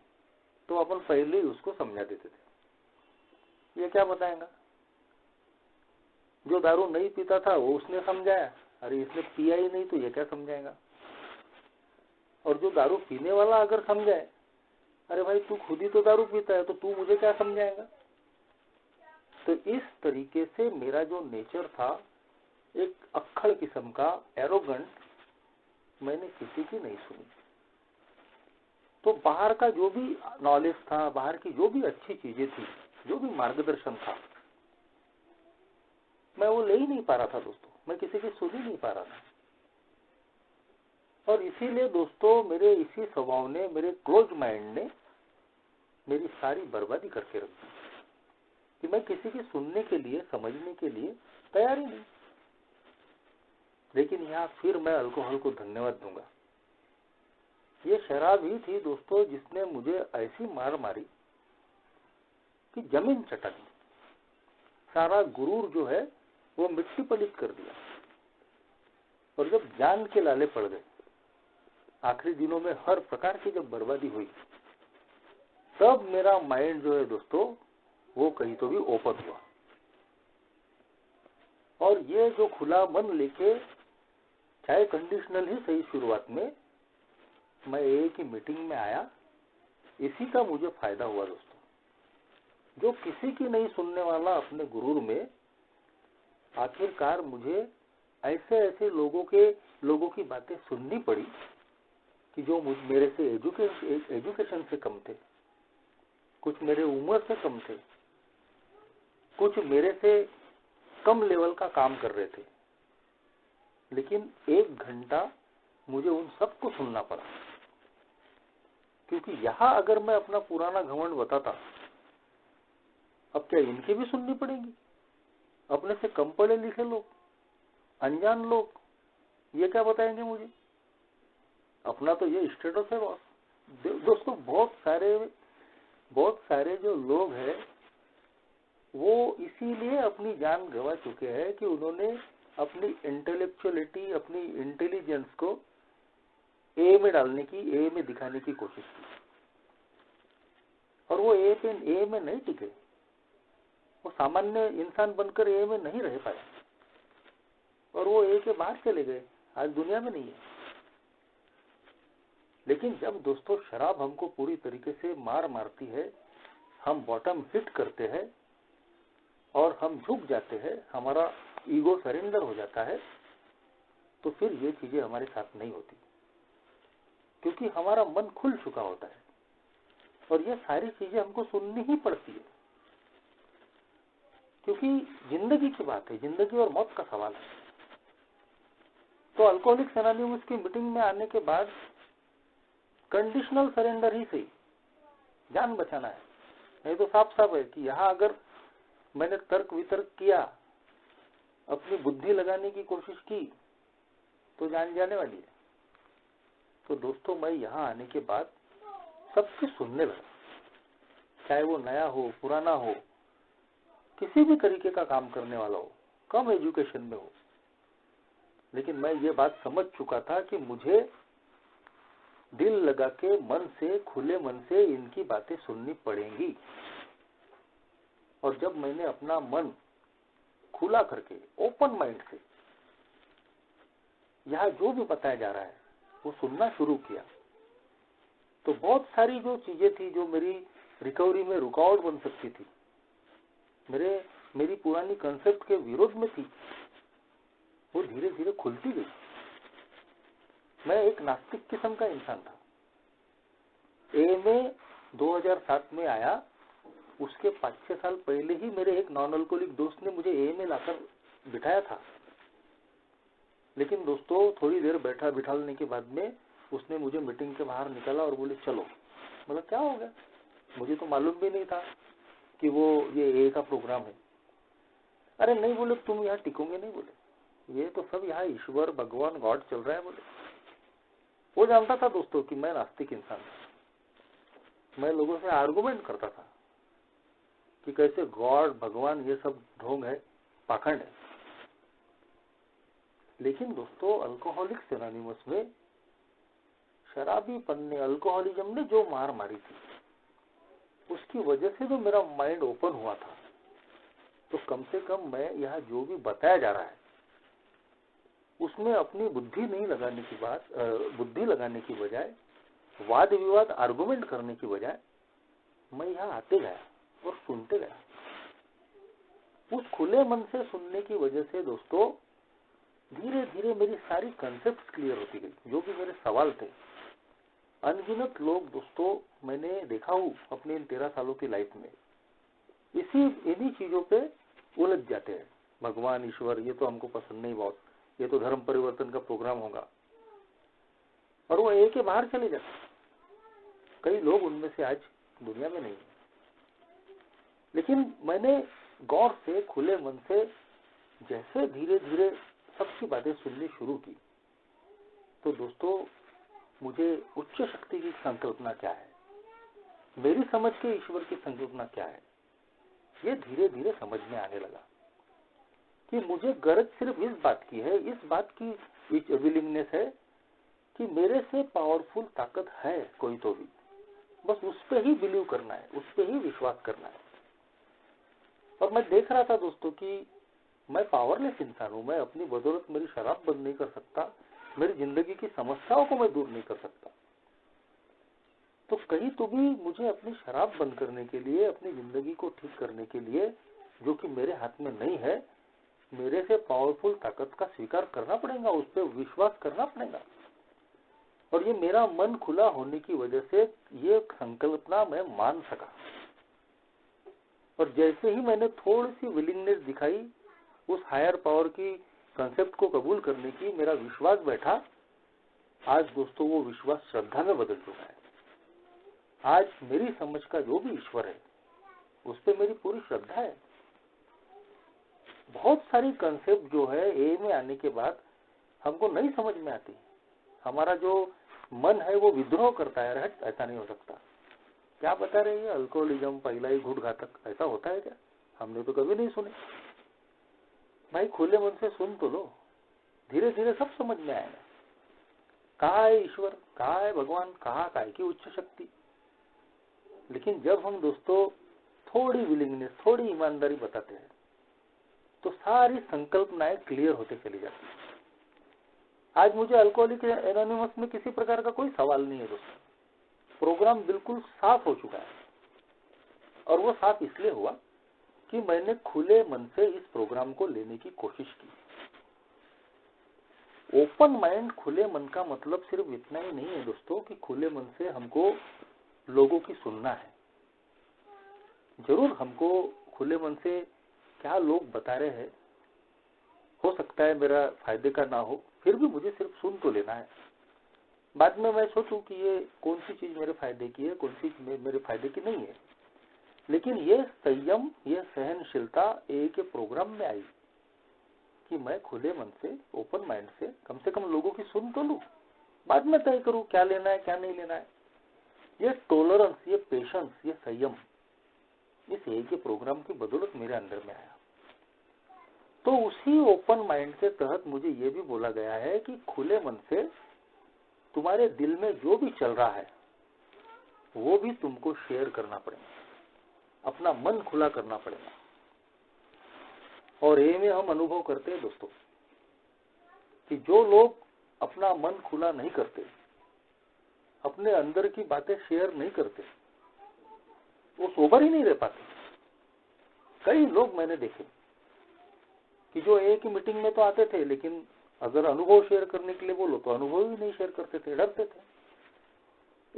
तो अपन पहले ही उसको समझा देते थे, ये क्या बताएगा। जो दारू नहीं पीता था वो उसने समझाया, अरे इसने पिया ही नहीं तो ये क्या समझाएगा। और जो दारू पीने वाला अगर समझाए, अरे भाई तू खुद ही तो दारू पीता है तो तू मुझे क्या समझाएगा। तो इस तरीके से मेरा जो नेचर था, एक अक्खड़ किस्म का, एरोगेंट, मैंने किसी की नहीं सुनी। तो बाहर का जो भी नॉलेज था, बाहर की जो भी अच्छी चीजें थी, जो भी मार्गदर्शन था, मैं वो ले ही नहीं पा रहा था दोस्तों, मैं किसी की सुन ही नहीं पा रहा था। और इसीलिए दोस्तों मेरे इसी स्वभाव ने, मेरे क्लोज माइंड ने मेरी सारी बर्बादी करके रख दी कि मैं किसी की सुनने के लिए, समझने के लिए तैयार ही नहीं। लेकिन यहाँ फिर मैं अल्कोहल को धन्यवाद दूंगा। ये शराब ही थी दोस्तों जिसने मुझे ऐसी मार मारी कि जमीन चटा दी, सारा गुरूर जो है वो मिट्टी पलित कर दिया। और जब जान के लाले पड़ गए, आखिरी दिनों में हर प्रकार की जब बर्बादी हुई, तब मेरा माइंड जो है दोस्तों वो कहीं तो भी ओपन हुआ। और ये जो खुला मन लेके, चाहे कंडीशनल ही सही, शुरुआत में मैं एक ही मीटिंग में आया, इसी का मुझे फायदा हुआ दोस्तों। जो किसी की नहीं सुनने वाला अपने गुरूर में, आखिरकार मुझे ऐसे ऐसे लोगों की बातें सुननी पड़ी कि जो मेरे से एजुकेशन से कम थे, कुछ मेरे उम्र से कम थे, कुछ मेरे से कम लेवल का काम कर रहे थे। लेकिन 1 घंटा मुझे उन सबको सुनना पड़ा, क्योंकि यहाँ अगर मैं अपना पुराना घमंड बताता, अब क्या इनकी भी सुननी पड़ेगी। अपने से कम पढ़े लिखे लोग, अनजान लोग, ये क्या बताएंगे मुझे। अपना तो ये स्टेटस है बॉस। दोस्तों बहुत सारे जो लोग हैं वो इसीलिए अपनी जान गंवा चुके हैं कि उन्होंने अपनी इंटेलेक्चुअलिटी, अपनी इंटेलिजेंस को ए में डालने की, ए में दिखाने की कोशिश की। और वो ए में नहीं टिके, वो सामान्य इंसान बनकर ए में नहीं रह पाए और वो ए के बाहर चले गए, आज दुनिया में नहीं है। लेकिन जब दोस्तों शराब हमको पूरी तरीके से मारती है, हम बॉटम हिट करते हैं और हम झुक जाते हैं, हमारा ईगो सरेंडर हो जाता है, तो फिर ये चीजें हमारे साथ नहीं होती, क्योंकि हमारा मन खुल चुका होता है और ये सारी चीजें हमको सुननी ही पड़ती है, क्योंकि जिंदगी की बात है, जिंदगी और मौत का सवाल है। तो अल्कोहलिक्स एनोनिमस की मीटिंग में आने के बाद कंडीशनल सरेंडर ही सही, जान बचाना है। नहीं तो साफ साफ है कि यहाँ अगर मैंने तर्क वितर्क किया, अपनी बुद्धि लगाने की कोशिश की, तो जान जाने वाली है। तो दोस्तों मैं यहाँ आने के बाद सबसे सुनने लगा, चाहे वो नया हो, पुराना हो, किसी भी तरीके का काम करने वाला हो, कम एजुकेशन में हो, लेकिन मैं ये बात समझ चुका था कि मुझे दिल लगा के मन से, खुले मन से इनकी बातें सुननी पड़ेंगी। और जब मैंने अपना मन खुला करके ओपन माइंड से यहाँ जो भी बताया जा रहा है वो सुनना शुरू किया, तो बहुत सारी जो चीजें थी जो मेरी रिकवरी में रुकावट बन सकती थी, मेरी पुरानी कंसेप्ट के विरोध में थी, वो धीरे धीरे खुलती गई। मैं एक नास्तिक किस्म का इंसान था। ए में 2007 में आया, उसके 5-6 साल पहले ही मेरे एक नॉन अल्कोहलिक दोस्त ने मुझे ए में लाकर बिठाया था। लेकिन दोस्तों थोड़ी देर बिठाने के बाद में उसने मुझे मीटिंग के बाहर निकाला और बोले चलो। मतलब क्या हो गया, मुझे तो मालूम भी नहीं था कि वो ये ए का प्रोग्राम है। अरे नहीं बोले, तुम यहाँ टिकोगे नहीं, बोले ये तो सब यहाँ ईश्वर, भगवान, गॉड चल रहा है। बोले वो जानता था दोस्तों कि मैं नास्तिक इंसान था। मैं लोगों से आर्गुमेंट करता था कि कैसे गॉड, भगवान ये सब ढोंग है, पाखंड है। लेकिन दोस्तों अल्कोहलिक्स एनोनिमस में शराबीपन ने, अल्कोहलिज्म ने जो मार मारी थी, उसकी वजह से तो मेरा माइंड ओपन हुआ था। तो कम से कम मैं यहाँ जो भी बताया जा रहा है उसमें अपनी बुद्धि नहीं लगाने की बात, बुद्धि लगाने की बजाय, वाद विवाद आर्गुमेंट करने की बजाय मैं यहाँ आते गया और सुनते गया। उस खुले मन से सुनने की वजह से दोस्तों धीरे धीरे मेरी सारी कंसेप्ट क्लियर होती गई, जो भी मेरे सवाल थे। अनगिनत लोग दोस्तों मैंने देखा हूँ अपने इन 13 सालों की लाइफ में, इन्हीं चीजों पे उलझ जाते हैं। भगवान, ईश्वर ये तो हमको पसंद नहीं, बहुत ये तो धर्म परिवर्तन का प्रोग्राम होगा, और वो ए के बाहर चले जाते। कई लोग उनमें से आज दुनिया में नहीं है। लेकिन मैंने गौर से, खुले मन से जैसे धीरे धीरे सबकी बातें सुननी शुरू की, तो दोस्तों मुझे उच्च शक्ति की संकल्पना क्या है, मेरी समझ के ईश्वर की संकल्पना क्या है, ये धीरे धीरे समझ में आने लगा कि मुझे गरज सिर्फ इस बात की है, इस बात की विलिंगनेस है कि मेरे से पावरफुल ताकत है कोई तो भी, बस उस पे ही बिलीव करना है, उस पे ही विश्वास करना है। और मैं देख रहा था दोस्तों कि मैं पावरलेस इंसान हूं, मैं अपनी बदौलत मेरी शराब बंद नहीं कर सकता, मेरी जिंदगी की समस्याओं को मैं दूर नहीं कर सकता। तो कहीं तो भी मुझे अपनी शराब बंद करने के लिए, अपनी जिंदगी को ठीक करने के लिए, जो कि मेरे हाथ में नहीं है, मेरे से पावरफुल ताकत का स्वीकार करना पड़ेगा, उस पर विश्वास करना पड़ेगा। और ये मेरा मन खुला होने की वजह से ये संकल्पना मैं मान सका। और जैसे ही मैंने थोड़ी सी विलिंगनेस दिखाई उस हायर पावर की कंसेप्ट को कबूल करने की, मेरा विश्वास बैठा। आज दोस्तों वो विश्वास श्रद्धा में बदल चुका है। आज मेरी समझ का जो भी ईश्वर है उस पर मेरी पूरी श्रद्धा है। बहुत सारी कंसेप्ट जो है ए में आने के बाद हमको नहीं समझ में आती। हमारा जो मन है वो विद्रोह करता है, हट ऐसा नहीं हो सकता, क्या बता रहे हैं, अल्कोहलिज्म पहला ही घूट घातक, ऐसा होता है क्या, हमने तो कभी नहीं सुने। भाई खुले मन से सुन तो लो, धीरे धीरे सब समझ में आएगा। कहाँ है ईश्वर, कहाँ है भगवान, कहाँ काय की उच्च शक्ति। लेकिन जब हम दोस्तों थोड़ी विलिंगनेस, थोड़ी ईमानदारी बताते हैं तो सारी संकल्पनाएं क्लियर होते चली जाती है। आज मुझे अल्कोहलिक एनोनिमस में किसी प्रकार का कोई सवाल नहीं है दोस्तों। प्रोग्राम बिल्कुल साफ हो चुका है, और वो साफ इसलिए हुआ कि मैंने खुले मन से इस प्रोग्राम को लेने की कोशिश की। ओपन माइंड, खुले मन का मतलब सिर्फ इतना ही नहीं है दोस्तों कि खुले मन से हमको लोगों की सुनना है। जरूर हमको खुले मन से क्या लोग बता रहे हैं हो सकता है मेरा फायदे का ना हो, फिर भी मुझे सिर्फ सुन तो लेना है। बाद में मैं सोचूं कि ये कौन सी चीज मेरे फायदे की है, कौन सी मेरे फायदे की नहीं है। लेकिन ये संयम, ये सहनशीलता एक प्रोग्राम में आई कि मैं खुले मन से, ओपन माइंड से कम लोगों की सुन तो लूं, बाद में तय करूं क्या लेना है क्या नहीं लेना है। ये टॉलरेंस, ये पेशेंस, ये संयम इस एक के प्रोग्राम की बदौलत मेरे अंदर में आया। तो उसी ओपन माइंड के तहत मुझे ये भी बोला गया है कि खुले मन से तुम्हारे दिल में जो भी चल रहा है वो भी तुमको शेयर करना पड़ेगा, अपना मन खुला करना पड़ेगा। और ये में हम अनुभव करते हैं दोस्तों कि जो लोग अपना मन खुला नहीं करते, अपने अंदर की बातें शेयर नहीं करते, वो सोबर ही नहीं रह पाते। कई लोग मैंने देखे कि जो एक ही मीटिंग में तो आते थे, लेकिन अगर अनुभव शेयर करने के लिए बोलो तो अनुभव ही नहीं शेयर करते थे, डरते थे।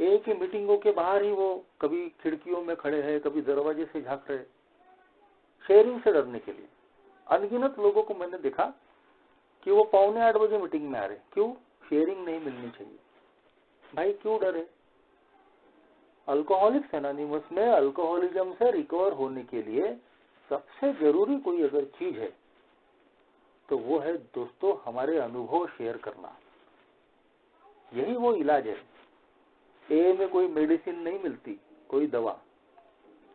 एक ही मीटिंगों के बाहर ही वो कभी खिड़कियों में खड़े हैं, कभी दरवाजे से झांक रहे, शेयरिंग से डरने के लिए। अनगिनत लोगों को मैंने देखा कि वो 7:45 बजे मीटिंग में आ रहे, क्यों? शेयरिंग नहीं मिलनी चाहिए। भाई क्यों डरे? अल्कोहलिक्स एनोनिमस में अल्कोहलिज्म से रिकवर होने के लिए सबसे जरूरी कोई अगर चीज है तो वो है दोस्तों हमारे अनुभव शेयर करना। यही वो इलाज है। ए में कोई मेडिसिन नहीं मिलती, कोई दवा,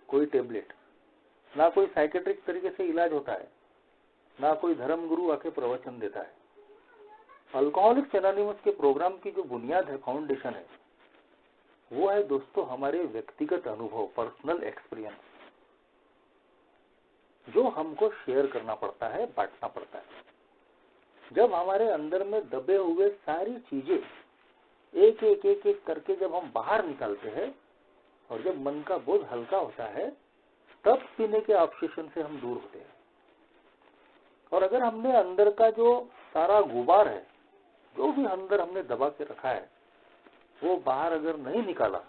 कोई टेबलेट, ना कोई साइकेट्रिक तरीके से इलाज होता है, ना कोई धर्म गुरु आके प्रवचन देता है। अल्कोहलिक्स एनोनिमस के प्रोग्राम की जो बुनियाद है, फाउंडेशन है, वो है दोस्तों हमारे व्यक्तिगत अनुभव, पर्सनल एक्सपीरियंस, जो हमको शेयर करना पड़ता है, बांटना पड़ता है। जब हमारे अंदर में दबे हुए सारी चीजें एक एक एक एक करके जब हम बाहर निकालते हैं और जब मन का बोझ हल्का होता है, तब पीने के ऑब्सेशन से हम दूर होते हैं। और अगर हमने अंदर का जो सारा गुबार है, जो भी अंदर हमने दबा के रखा है, वो बाहर अगर नहीं निकाला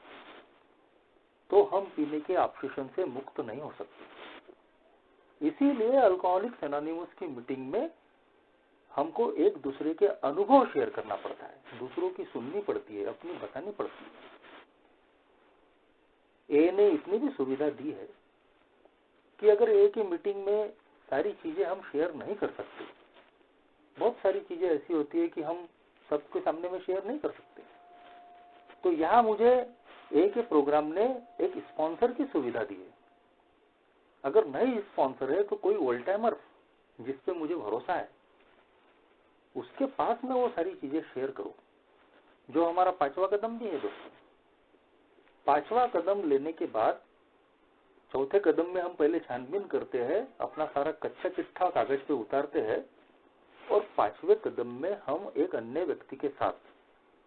तो हम पीने के ऑब्सेशन से मुक्त नहीं हो सकते। इसीलिए अल्कोहलिक्स एनोनिमस की मीटिंग में हमको एक दूसरे के अनुभव शेयर करना पड़ता है, दूसरों की सुननी पड़ती है, अपनी बतानी पड़ती है। ए ने इतनी भी सुविधा दी है कि अगर ए की मीटिंग में सारी चीजें हम शेयर नहीं कर सकते, बहुत सारी चीजें ऐसी होती है कि हम सबके सामने में शेयर नहीं कर सकते, तो यहाँ मुझे ए के प्रोग्राम ने एक स्पॉन्सर की सुविधा दी है। अगर नई स्पॉन्सर है तो कोई ओल्ड टाइमर जिसपे मुझे भरोसा है, उसके पास में वो सारी चीजें शेयर करो। जो हमारा 5वां कदम भी है दोस्तों। 5वां कदम लेने के बाद 4थे कदम में हम पहले छानबीन करते हैं, अपना सारा कच्चा चिट्ठा कागज पे उतारते हैं, और 5वें कदम में हम एक अन्य व्यक्ति के साथ,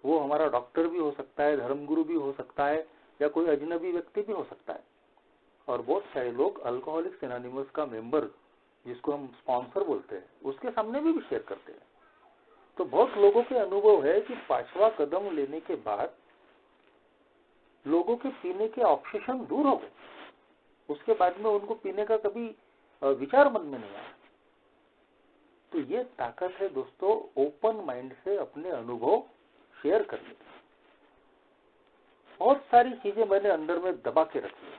वो हमारा डॉक्टर भी हो सकता है, धर्मगुरु भी हो सकता है, या कोई अजनबी व्यक्ति भी हो सकता है, और बहुत सारे लोग अल्कोहलिक्स एनोनिमस का मेंबर, जिसको हम स्पॉन्सर बोलते हैं, उसके सामने भी शेयर करते हैं। तो बहुत लोगों के अनुभव है कि 5वां कदम लेने के बाद लोगों के पीने के ऑब्सेशन दूर हो गए। उसके बाद में उनको पीने का कभी विचार मन में नहीं आया। तो ये ताकत है दोस्तों ओपन माइंड से अपने अनुभव शेयर करने की। बहुत सारी चीजें मैंने अंदर में दबा के रखी,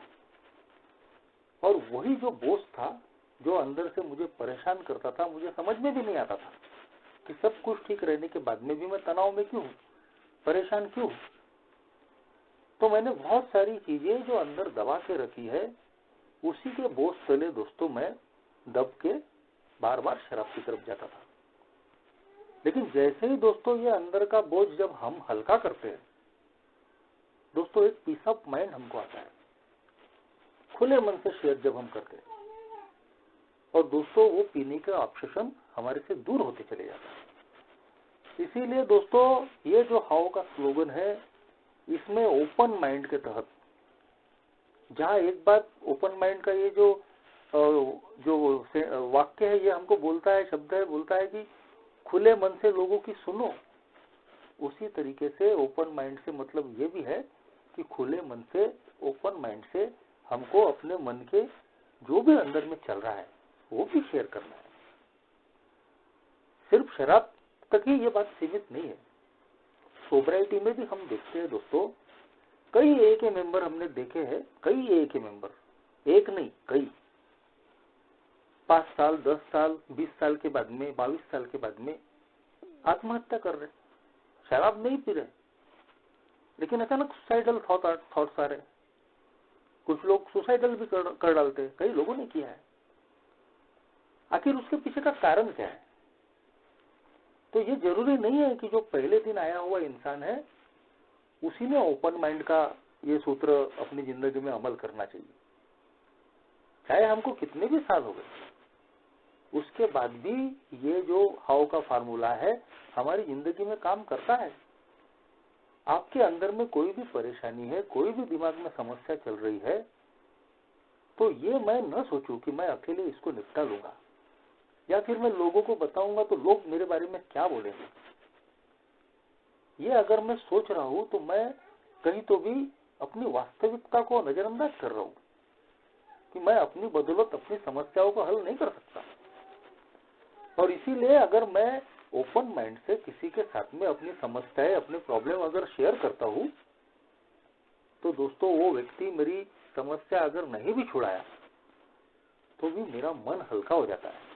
और वही जो बोझ था जो अंदर से मुझे परेशान करता था, मुझे समझ में भी नहीं आता था कि सब कुछ ठीक रहने के बाद में भी मैं तनाव में क्यों हूं, परेशान क्यों हूं। तो मैंने बहुत सारी चीजें जो अंदर दबा के रखी है, उसी के बोझ तले दोस्तों मैं दब के बार बार शराब की तरफ जाता था। लेकिन जैसे ही दोस्तों ये अंदर का बोझ जब हम हल्का करते हैं दोस्तों, एक पीस ऑफ माइंड हमको आता है। खुले मन से शेयर जब हम करते हैं, और दोस्तों वो पीने का ऑब्सेशन हमारे से दूर होते चले जाता है। इसीलिए दोस्तों ये जो हाउ का स्लोगन है, इसमें ओपन माइंड के तहत, जहाँ एक बात ओपन माइंड का ये जो वाक्य है, ये हमको बोलता है, शब्द है, बोलता है कि खुले मन से लोगों की सुनो। उसी तरीके से ओपन माइंड से मतलब ये भी है कि खुले मन से, ओपन माइंड से हमको अपने मन के जो भी अंदर में चल रहा है वो भी शेयर करना है। सिर्फ शराब तक ही ये बात सीमित नहीं है। सोब्राइटी में भी हम देखते हैं दोस्तों, कई AA मेंबर हमने देखे हैं, कई AA मेंबर, एक नहीं कई, 5 साल 10 साल 20 साल के बाद में, 22 साल के बाद में आत्महत्या कर रहे। शराब नहीं पी रहे, लेकिन अचानक सुसाइडल थॉट्स आ रहे। कुछ लोग सुसाइडल भी कर डालते, कई लोगों ने किया है। आखिर उसके पीछे का कारण क्या है? तो ये जरूरी नहीं है कि जो पहले दिन आया हुआ इंसान है उसी ने ओपन माइंड का ये सूत्र अपनी जिंदगी में अमल करना चाहिए। चाहे हमको कितने भी साल हो गए, उसके बाद भी ये जो हाउ का फार्मूला है हमारी जिंदगी में काम करता है। आपके अंदर में कोई भी परेशानी है, कोई भी दिमाग में समस्या चल रही है, तो ये मैं न सोचूं कि मैं अकेले इसको निपटा लूंगा, या फिर मैं लोगों को बताऊंगा तो लोग मेरे बारे में क्या बोलेंगे। ये अगर मैं सोच रहा हूं तो मैं कहीं तो भी अपनी वास्तविकता को नजरअंदाज कर रहा हूं कि मैं अपनी बदौलत अपनी समस्याओं को हल नहीं कर सकता। और इसीलिए अगर मैं ओपन माइंड से किसी के साथ में अपनी समस्याएं, अपने प्रॉब्लम अगर शेयर करता हूं, तो दोस्तों वो व्यक्ति मेरी समस्या अगर नहीं भी छुड़ाया तो भी मेरा मन हल्का हो जाता है।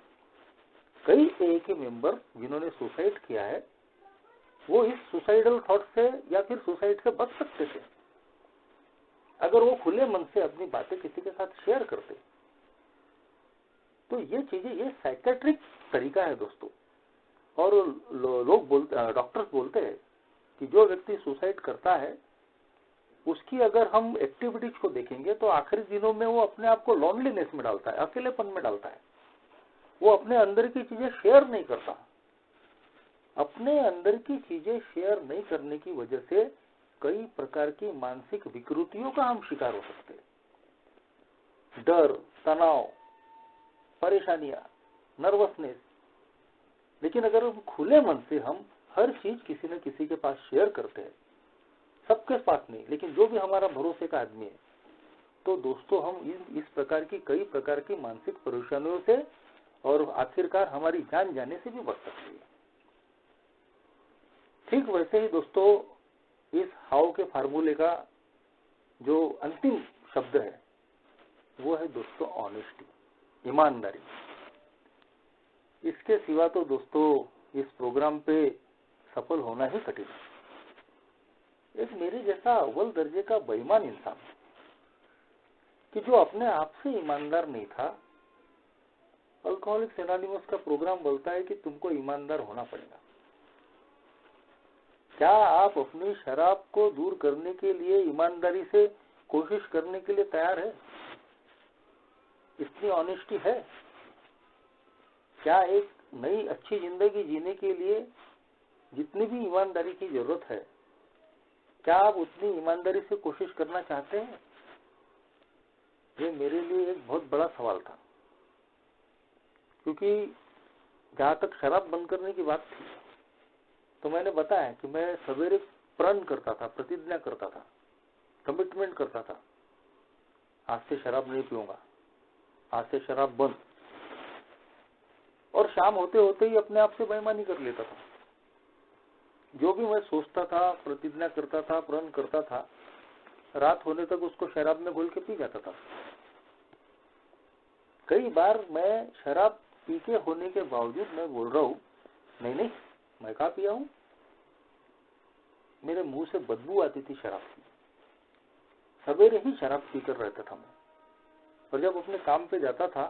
कई AA के मेंबर जिन्होंने सुसाइड किया है, वो इस सुसाइडल थॉट से या फिर सुसाइड से बच सकते थे अगर वो खुले मन से अपनी बातें किसी के साथ शेयर करते। तो ये चीजें, ये साइकेट्रिक तरीका है दोस्तों। और लोग बोलते, डॉक्टर्स बोलते हैं कि जो व्यक्ति सुसाइड करता है उसकी अगर हम एक्टिविटीज को देखेंगे तो आखिरी दिनों में वो अपने आप को लॉनलीनेस में डालता है, अकेलेपन में डालता है। वो अपने अंदर की चीजें शेयर नहीं करता। अपने अंदर की चीजें शेयर नहीं करने की वजह से कई प्रकार की मानसिक विकृतियों का हम शिकार हो सकते हैं। डर, तनाव, परेशानियां, नर्वसनेस। लेकिन अगर हम खुले मन से हम हर चीज किसी न किसी के पास शेयर करते हैं, सबके पास नहीं लेकिन जो भी हमारा भरोसे का आदमी है, तो दोस्तों हम इस प्रकार की कई प्रकार की मानसिक परेशानियों से और आखिरकार हमारी जान जाने से भी बच सकते हैं। ठीक वैसे ही दोस्तों इस हाउ के फार्मूले का जो अंतिम शब्द है वो है दोस्तों ऑनेस्टी, ईमानदारी। इसके सिवा तो दोस्तों इस प्रोग्राम पे सफल होना ही कठिन है। एक मेरे जैसा अव्वल दर्जे का बेईमान इंसान कि जो अपने आप से ईमानदार नहीं था, अल्कोहलिक्स एनोनिमस का प्रोग्राम बोलता है कि तुमको ईमानदार होना पड़ेगा। क्या आप अपनी शराब को दूर करने के लिए ईमानदारी से कोशिश करने के लिए तैयार है? इतनी ऑनेस्टी है? क्या एक नई अच्छी जिंदगी जीने के लिए जितनी भी ईमानदारी की जरूरत है, क्या आप उतनी ईमानदारी से कोशिश करना चाहते हैं? ये मेरे लिए एक बहुत बड़ा सवाल था, क्योंकि जहां तक शराब बंद करने की बात थी तो मैंने बताया कि मैं सवेरे प्रण करता था, प्रतिज्ञा करता था, कमिटमेंट करता था, आज से शराब नहीं पीऊंगा, आज से शराब बंद। और शाम होते होते ही अपने आप से बेईमानी कर लेता था। जो भी मैं सोचता था, प्रतिज्ञा करता था, प्रण करता था, रात होने तक उसको शराब में घोल के पी जाता था। कई बार मैं शराब पी के होने के बावजूद मैं बोल रहा हूँ, नहीं नहीं मैं कहाँ पिया हूँ, मेरे मुंह से बदबू आती थी शराब की। सवेरे ही शराब पीकर रहता था मैं। और जब अपने काम पे जाता था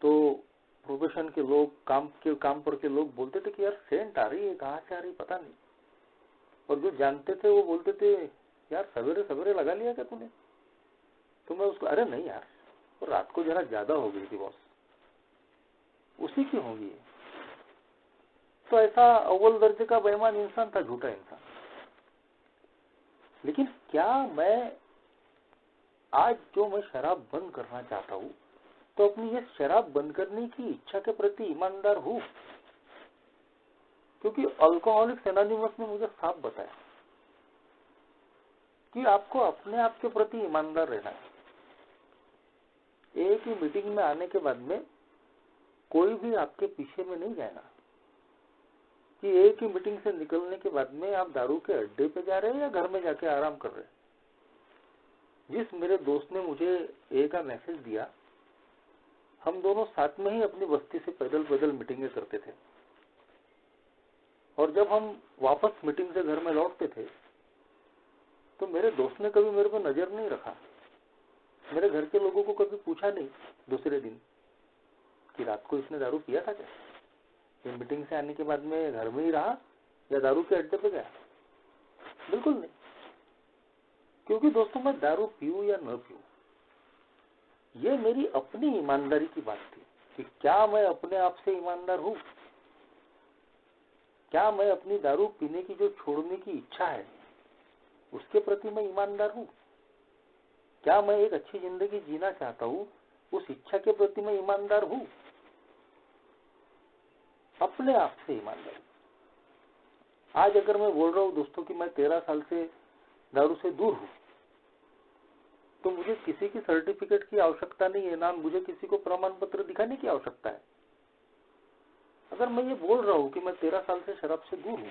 तो प्रोफेशन के लोग, काम पर के लोग बोलते थे कि यार सेंट आ रही है, कहाँ से आ रही पता नहीं। और जो जानते थे वो बोलते थे यार सवेरे सवेरे लगा लिया क्या तूने। तो मैं उसको, अरे नहीं यार, तो रात को जरा ज्यादा हो गई थी बॉस, उसी की होंगी। तो ऐसा अव्वल दर्जे का बेईमान इंसान था, झूठा इंसान। लेकिन क्या मैं आज जो मैं शराब बंद करना चाहता हूं, तो अपनी ये शराब बंद करने की इच्छा के प्रति ईमानदार हूं? क्योंकि अल्कोहलिक्स एनोनिमस ने मुझे साफ बताया कि आपको अपने आप के प्रति ईमानदार रहना है। एक ही मीटिंग में आने के बाद में कोई भी आपके पीछे में नहीं जाएगा कि एक ही मीटिंग से निकलने के बाद में आप दारू के अड्डे पे जा रहे हैं या घर में जाके आराम कर रहे हैं। जिस मेरे दोस्त ने मुझे एक का मैसेज दिया, हम दोनों साथ में ही अपनी बस्ती से पैदल पैदल मीटिंगें करते थे, और जब हम वापस मीटिंग से घर में लौटते थे तो मेरे दोस्त ने कभी मेरे को नजर नहीं रखा। मेरे घर के लोगों को कभी पूछा नहीं दूसरे दिन कि रात को इसने दारू पिया था क्या, ये मीटिंग से आने के बाद में घर में ही रहा या दारू के अड्डे पे गया। बिल्कुल नहीं, क्योंकि दोस्तों मैं दारू पीऊं या न पीऊं, ये मेरी अपनी ईमानदारी की बात थी कि क्या मैं अपने आप से ईमानदार हूं। क्या मैं अपनी दारू पीने की जो छोड़ने की इच्छा है उसके प्रति मैं ईमानदार हूं। क्या मैं एक अच्छी जिंदगी जीना चाहता हूं, उस इच्छा के प्रति मैं ईमानदार हूं। अपने आप से ईमानदारी। आज अगर मैं बोल रहा हूं दोस्तों कि मैं 13 साल से दारू से दूर हूं, तो मुझे किसी की सर्टिफिकेट की आवश्यकता नहीं है, ना मुझे किसी को प्रमाण पत्र दिखाने की आवश्यकता है। अगर मैं ये बोल रहा हूं कि मैं 13 साल से शराब से दूर हूं,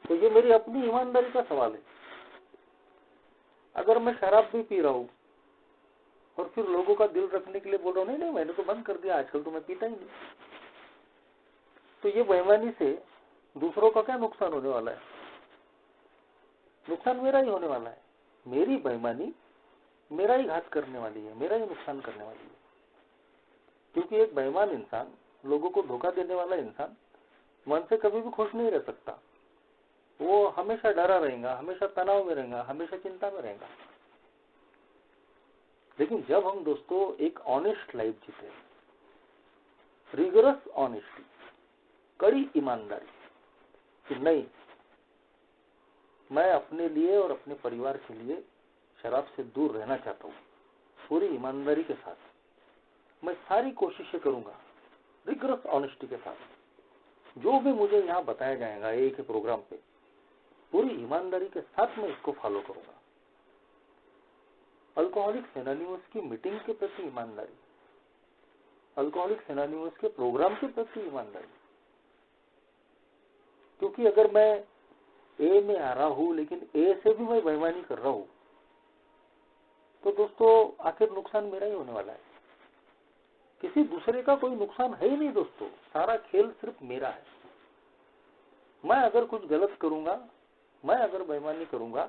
तो ये मेरी अपनी ईमानदारी का सवाल है। अगर मैं शराब भी पी रहा हूं और फिर लोगों का दिल रखने के लिए बोल रहा हूं नहीं नहीं मैंने तो बंद कर दिया, आजकल तो मैं पीता ही नहीं, तो ये बेईमानी से दूसरों का क्या नुकसान होने वाला है? नुकसान मेरा ही होने वाला है। मेरी बेईमानी मेरा ही घात करने वाली है, मेरा ही नुकसान करने वाली है। क्योंकि एक बेईमान इंसान, लोगों को धोखा देने वाला इंसान मन से कभी भी खुश नहीं रह सकता। वो हमेशा डरा रहेगा, हमेशा तनाव में रहेगा, हमेशा चिंता में रहेगा। लेकिन जब हम दोस्तों एक ऑनेस्ट लाइफ जीते, रिगरस ऑनेस्टी, कड़ी ईमानदारी कि नहीं, मैं अपने लिए और अपने परिवार के लिए शराब से दूर रहना चाहता हूं, पूरी ईमानदारी के साथ मैं सारी कोशिशें करूंगा, रिगरस ऑनेस्टी के साथ। जो भी मुझे यहाँ बताया जाएगा एक ही प्रोग्राम पे, पूरी ईमानदारी के साथ मैं इसको फॉलो करूंगा। अल्कोहलिक्स एनोनिमस की मीटिंग के प्रति ईमानदारी, अल्कोहलिक्स एनोनिमस के प्रोग्राम के प्रति ईमानदारी। क्योंकि अगर मैं ए में आ रहा हूं लेकिन ए से भी मैं बेईमानी कर रहा हूं, तो दोस्तों आखिर नुकसान मेरा ही होने वाला है। किसी दूसरे का कोई नुकसान है ही नहीं दोस्तों, सारा खेल सिर्फ मेरा है। मैं अगर कुछ गलत करूंगा, मैं अगर बेईमानी करूंगा,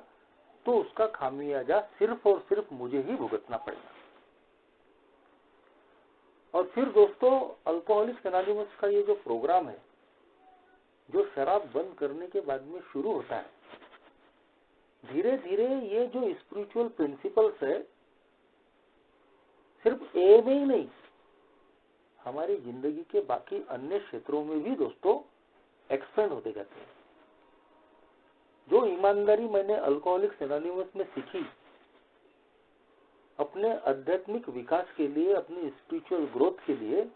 तो उसका खामियाजा सिर्फ और सिर्फ मुझे ही भुगतना पड़ेगा। और फिर दोस्तों अल्कोहलिक्स एनोनिमस का ये जो प्रोग्राम है, जो शराब बंद करने के बाद में शुरू होता है, धीरे धीरे ये जो स्पिरिचुअल प्रिंसिपल्स है सिर्फ ए में ही नहीं, हमारी जिंदगी के बाकी अन्य क्षेत्रों में भी दोस्तों एक्सपेंड होते जाते हैं। जो ईमानदारी मैंने अल्कोहलिक्स एनोनिमस में सीखी अपने आध्यात्मिक विकास के लिए, अपनी स्पिरिचुअल ग्रोथ के लिए,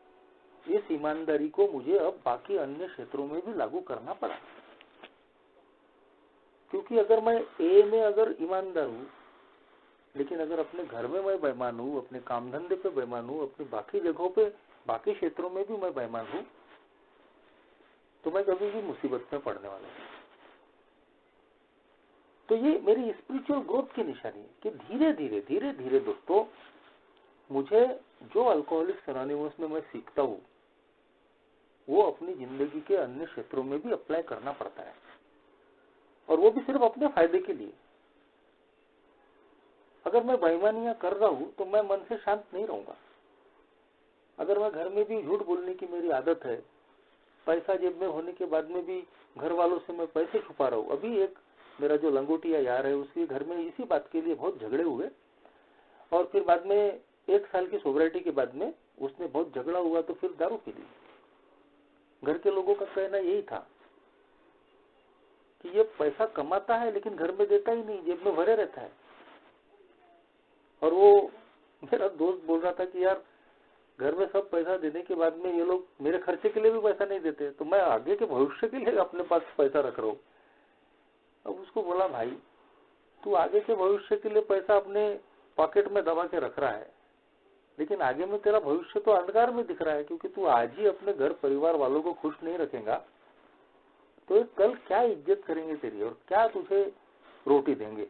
इस ईमानदारी को मुझे अब बाकी अन्य क्षेत्रों में भी लागू करना पड़ा। क्योंकि अगर मैं ए में अगर ईमानदार हूं, लेकिन अगर अपने घर में मैं बेईमान हूं, अपने काम धंधे पे बेईमान हूं, अपनी बाकी जगहों पे, बाकी क्षेत्रों में भी मैं बेईमान हूं, तो मैं कभी भी मुसीबत में पड़ने वाला हूं। तो ये मेरी स्पिरिचुअल ग्रोथ की निशानी है कि धीरे धीरे दोस्तों मुझे जो अल्कोहलिक्स एनोनिमस में मैं सीखता हूं वो अपनी जिंदगी के अन्य क्षेत्रों में भी अप्लाई करना पड़ता है, और वो भी सिर्फ अपने फायदे के लिए। अगर मैं बेईमानियां कर रहा हूं तो मैं मन से शांत नहीं रहूंगा। अगर मैं घर में भी झूठ बोलने की मेरी आदत है, पैसा जेब में होने के बाद में भी घर वालों से मैं पैसे छुपा रहा हूं। अभी एक मेरा जो लंगोटिया यार है, उसके घर में इसी बात के लिए बहुत झगड़े हुए, और फिर बाद में 1 साल की सोबरिटी के बाद में उसने बहुत झगड़ा हुआ तो फिर दारू पी ली। घर के लोगों का कहना यही था कि ये पैसा कमाता है लेकिन घर में देता ही नहीं, जेब में भरे रहता है। और वो मेरा दोस्त बोल रहा था कि यार घर में सब पैसा देने के बाद में ये लोग मेरे खर्चे के लिए भी पैसा नहीं देते, तो मैं आगे के भविष्य के लिए अपने पास पैसा रख रहा हूँ। अब उसको बोला, भाई तू आगे के भविष्य के लिए पैसा अपने पॉकेट में दबा के रख रहा है, लेकिन आगे में तेरा भविष्य तो अंधकार में दिख रहा है, क्योंकि तू आज ही अपने घर परिवार वालों को खुश नहीं रखेगा तो कल क्या इज्जत करेंगे तेरी, और क्या तुझे रोटी देंगे,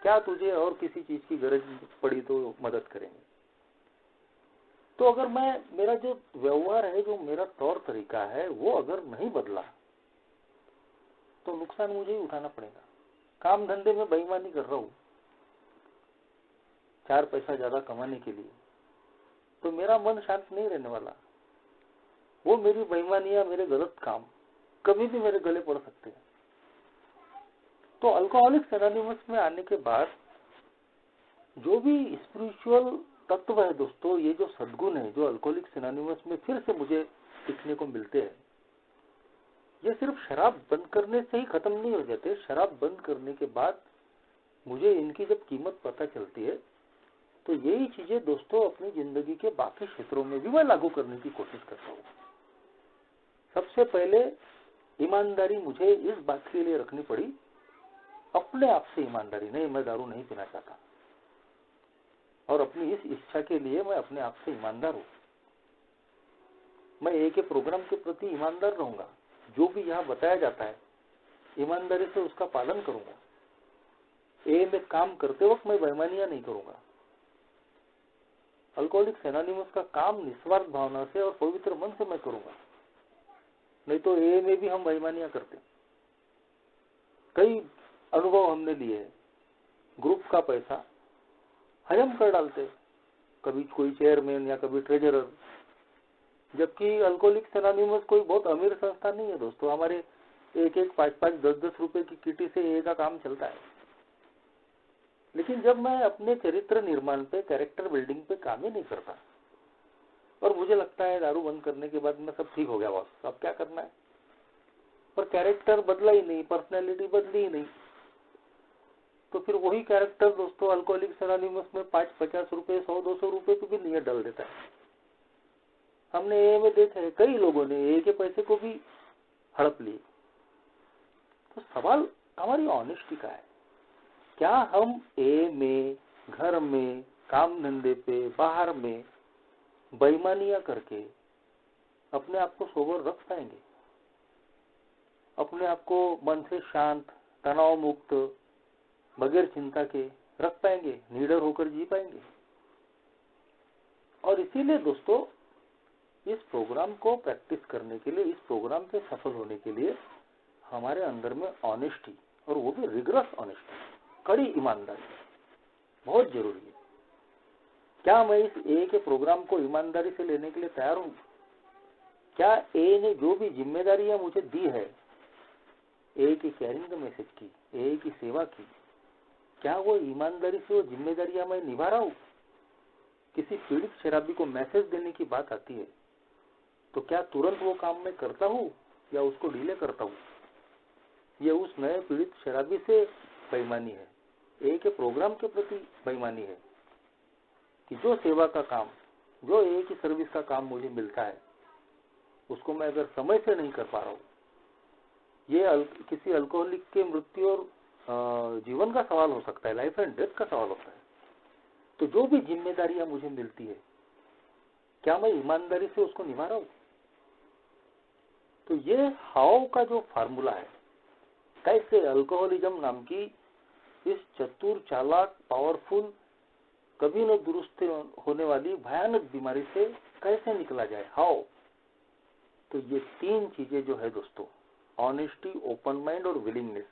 क्या तुझे और किसी चीज की गरज पड़ी तो मदद करेंगे। तो अगर मेरा जो व्यवहार है, जो मेरा तौर तरीका है, वो अगर नहीं बदला तो नुकसान मुझे ही उठाना पड़ेगा। काम धंधे में बेईमानी कर रहा हूं 4 पैसा ज्यादा कमाने के लिए, तो मेरा मन शांत नहीं रहने वाला। वो मेरी बेईमानियां, मेरे गलत काम कभी भी मेरे गले पड़ सकते हैं। तो अल्कोहलिक्स एनोनिमस में आने के बाद जो भी स्पिरिचुअल तत्व है दोस्तों, ये जो सद्गुण है जो अल्कोहलिक्स एनोनिमस में फिर से मुझे सीखने को मिलते हैं, ये सिर्फ शराब बंद करने से ही खत्म नहीं हो जाते। शराब बंद करने के बाद मुझे इनकी जब कीमत पता चलती है तो यही चीजें दोस्तों अपनी जिंदगी के बाकी क्षेत्रों में भी मैं लागू करने की कोशिश करता हूँ। सबसे पहले ईमानदारी मुझे इस बात के लिए रखनी पड़ी, अपने आप से ईमानदारी, नहीं मैं दारू नहीं पीना चाहता, और अपनी इस इच्छा के लिए मैं अपने आप से ईमानदार हूँ। मैं ए के प्रोग्राम के प्रति ईमानदार रहूंगा, जो भी यहाँ बताया जाता है ईमानदारी से उसका पालन करूंगा। ए में काम करते वक्त मैं बेईमानियां नहीं करूंगा। अल्कोहलिक्स एनोनिमस का काम निस्वार्थ भावना से और पवित्र मन से मैं करूंगा, नहीं तो ए में भी हम बेईमानियां करते। कई अनुभव हमने लिए हैं, ग्रुप का पैसा हजम कर डालते, कभी कोई चेयरमैन या कभी ट्रेजरर, जबकि अल्कोहलिक्स एनोनिमस कोई बहुत अमीर संस्था नहीं है दोस्तों। हमारे 1-1, 5-5, 10-10 रुपए की किटी से ए का काम चलता है। लेकिन जब मैं अपने चरित्र निर्माण पे, कैरेक्टर बिल्डिंग पे काम ही नहीं करता और मुझे लगता है दारू बंद करने के बाद में सब ठीक हो गया बॉस, अब क्या करना है, पर कैरेक्टर बदला ही नहीं, पर्सनैलिटी बदली ही नहीं, तो फिर वही कैरेक्टर दोस्तों अल्कोहलिक्स एनोनिमस में 5-50 रुपए, 100-200 रुपए पे भी नियत डाल देता है। हमने ए में देखा है, कई लोगों ने ए के पैसे को भी हड़प लिए। तो सवाल हमारी ऑनेस्टी का है, क्या हम ए में, घर में, काम धंधे पे, बाहर में बेईमानियां करके अपने आप को सोबर रख पाएंगे, अपने आप को मन से शांत, तनाव मुक्त, बगैर चिंता के रख पाएंगे, निडर होकर जी पाएंगे। और इसीलिए दोस्तों इस प्रोग्राम को प्रैक्टिस करने के लिए, इस प्रोग्राम के सफल होने के लिए हमारे अंदर में ऑनेस्टी, और वो भी रिगरस ऑनेस्टी, कड़ी ईमानदारी बहुत जरूरी है। क्या मैं इस ए के प्रोग्राम को ईमानदारी से लेने के लिए तैयार हूं? क्या ए ने जो भी जिम्मेदारियां मुझे दी है, ए की कैरिंग द मैसेज की, ए की सेवा की, क्या वो ईमानदारी से वो जिम्मेदारियां मैं निभा रहा हूं? किसी पीड़ित शराबी को मैसेज देने की बात आती है तो क्या तुरंत वो काम मैं करता हूं या उसको डिले करता हूं? ये उस नए पीड़ित शराबी से बेईमानी है, ए के प्रोग्राम के प्रति बेईमानी है कि जो सेवा का काम, जो ए की सर्विस का काम मुझे मिलता है उसको मैं अगर समय से नहीं कर पा रहा हूँ, ये किसी अल्कोहलिक के मृत्यु और जीवन का सवाल हो सकता है, लाइफ एंड डेथ का सवाल होता है। तो जो भी जिम्मेदारियां मुझे मिलती है, क्या मैं ईमानदारी से उसको निभा रहा हूँ? तो ये हाउ का जो फार्मूला है, कैसे अल्कोहलिज्म नाम की इस चतुर, चालाक, पावरफुल, कभी न दुरुस्त होने वाली भयानक बीमारी से कैसे निकला जाए, हाउ। तो ये 3 चीजें जो है दोस्तों, ऑनेस्टी, ओपन माइंड और विलिंगनेस,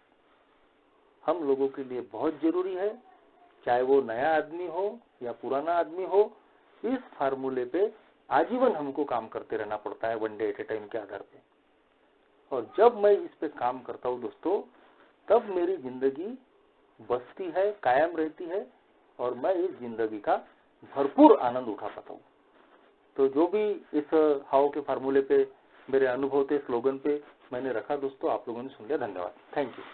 हम लोगों के लिए बहुत जरूरी है। चाहे वो नया आदमी हो या पुराना आदमी हो, इस फार्मूले पे आजीवन हमको काम करते रहना पड़ता है, 1 डे एट ए टाइम के आधार पे। और जब मैं इस पे काम करता हूँ दोस्तों, तब मेरी जिंदगी बसती है, कायम रहती है, और मैं इस जिंदगी का भरपूर आनंद उठा पाता हूँ। तो जो भी इस हाउ के फार्मूले पे मेरे अनुभव थे, स्लोगन पे मैंने रखा दोस्तों, आप लोगों ने सुन लिया। धन्यवाद, थैंक यू।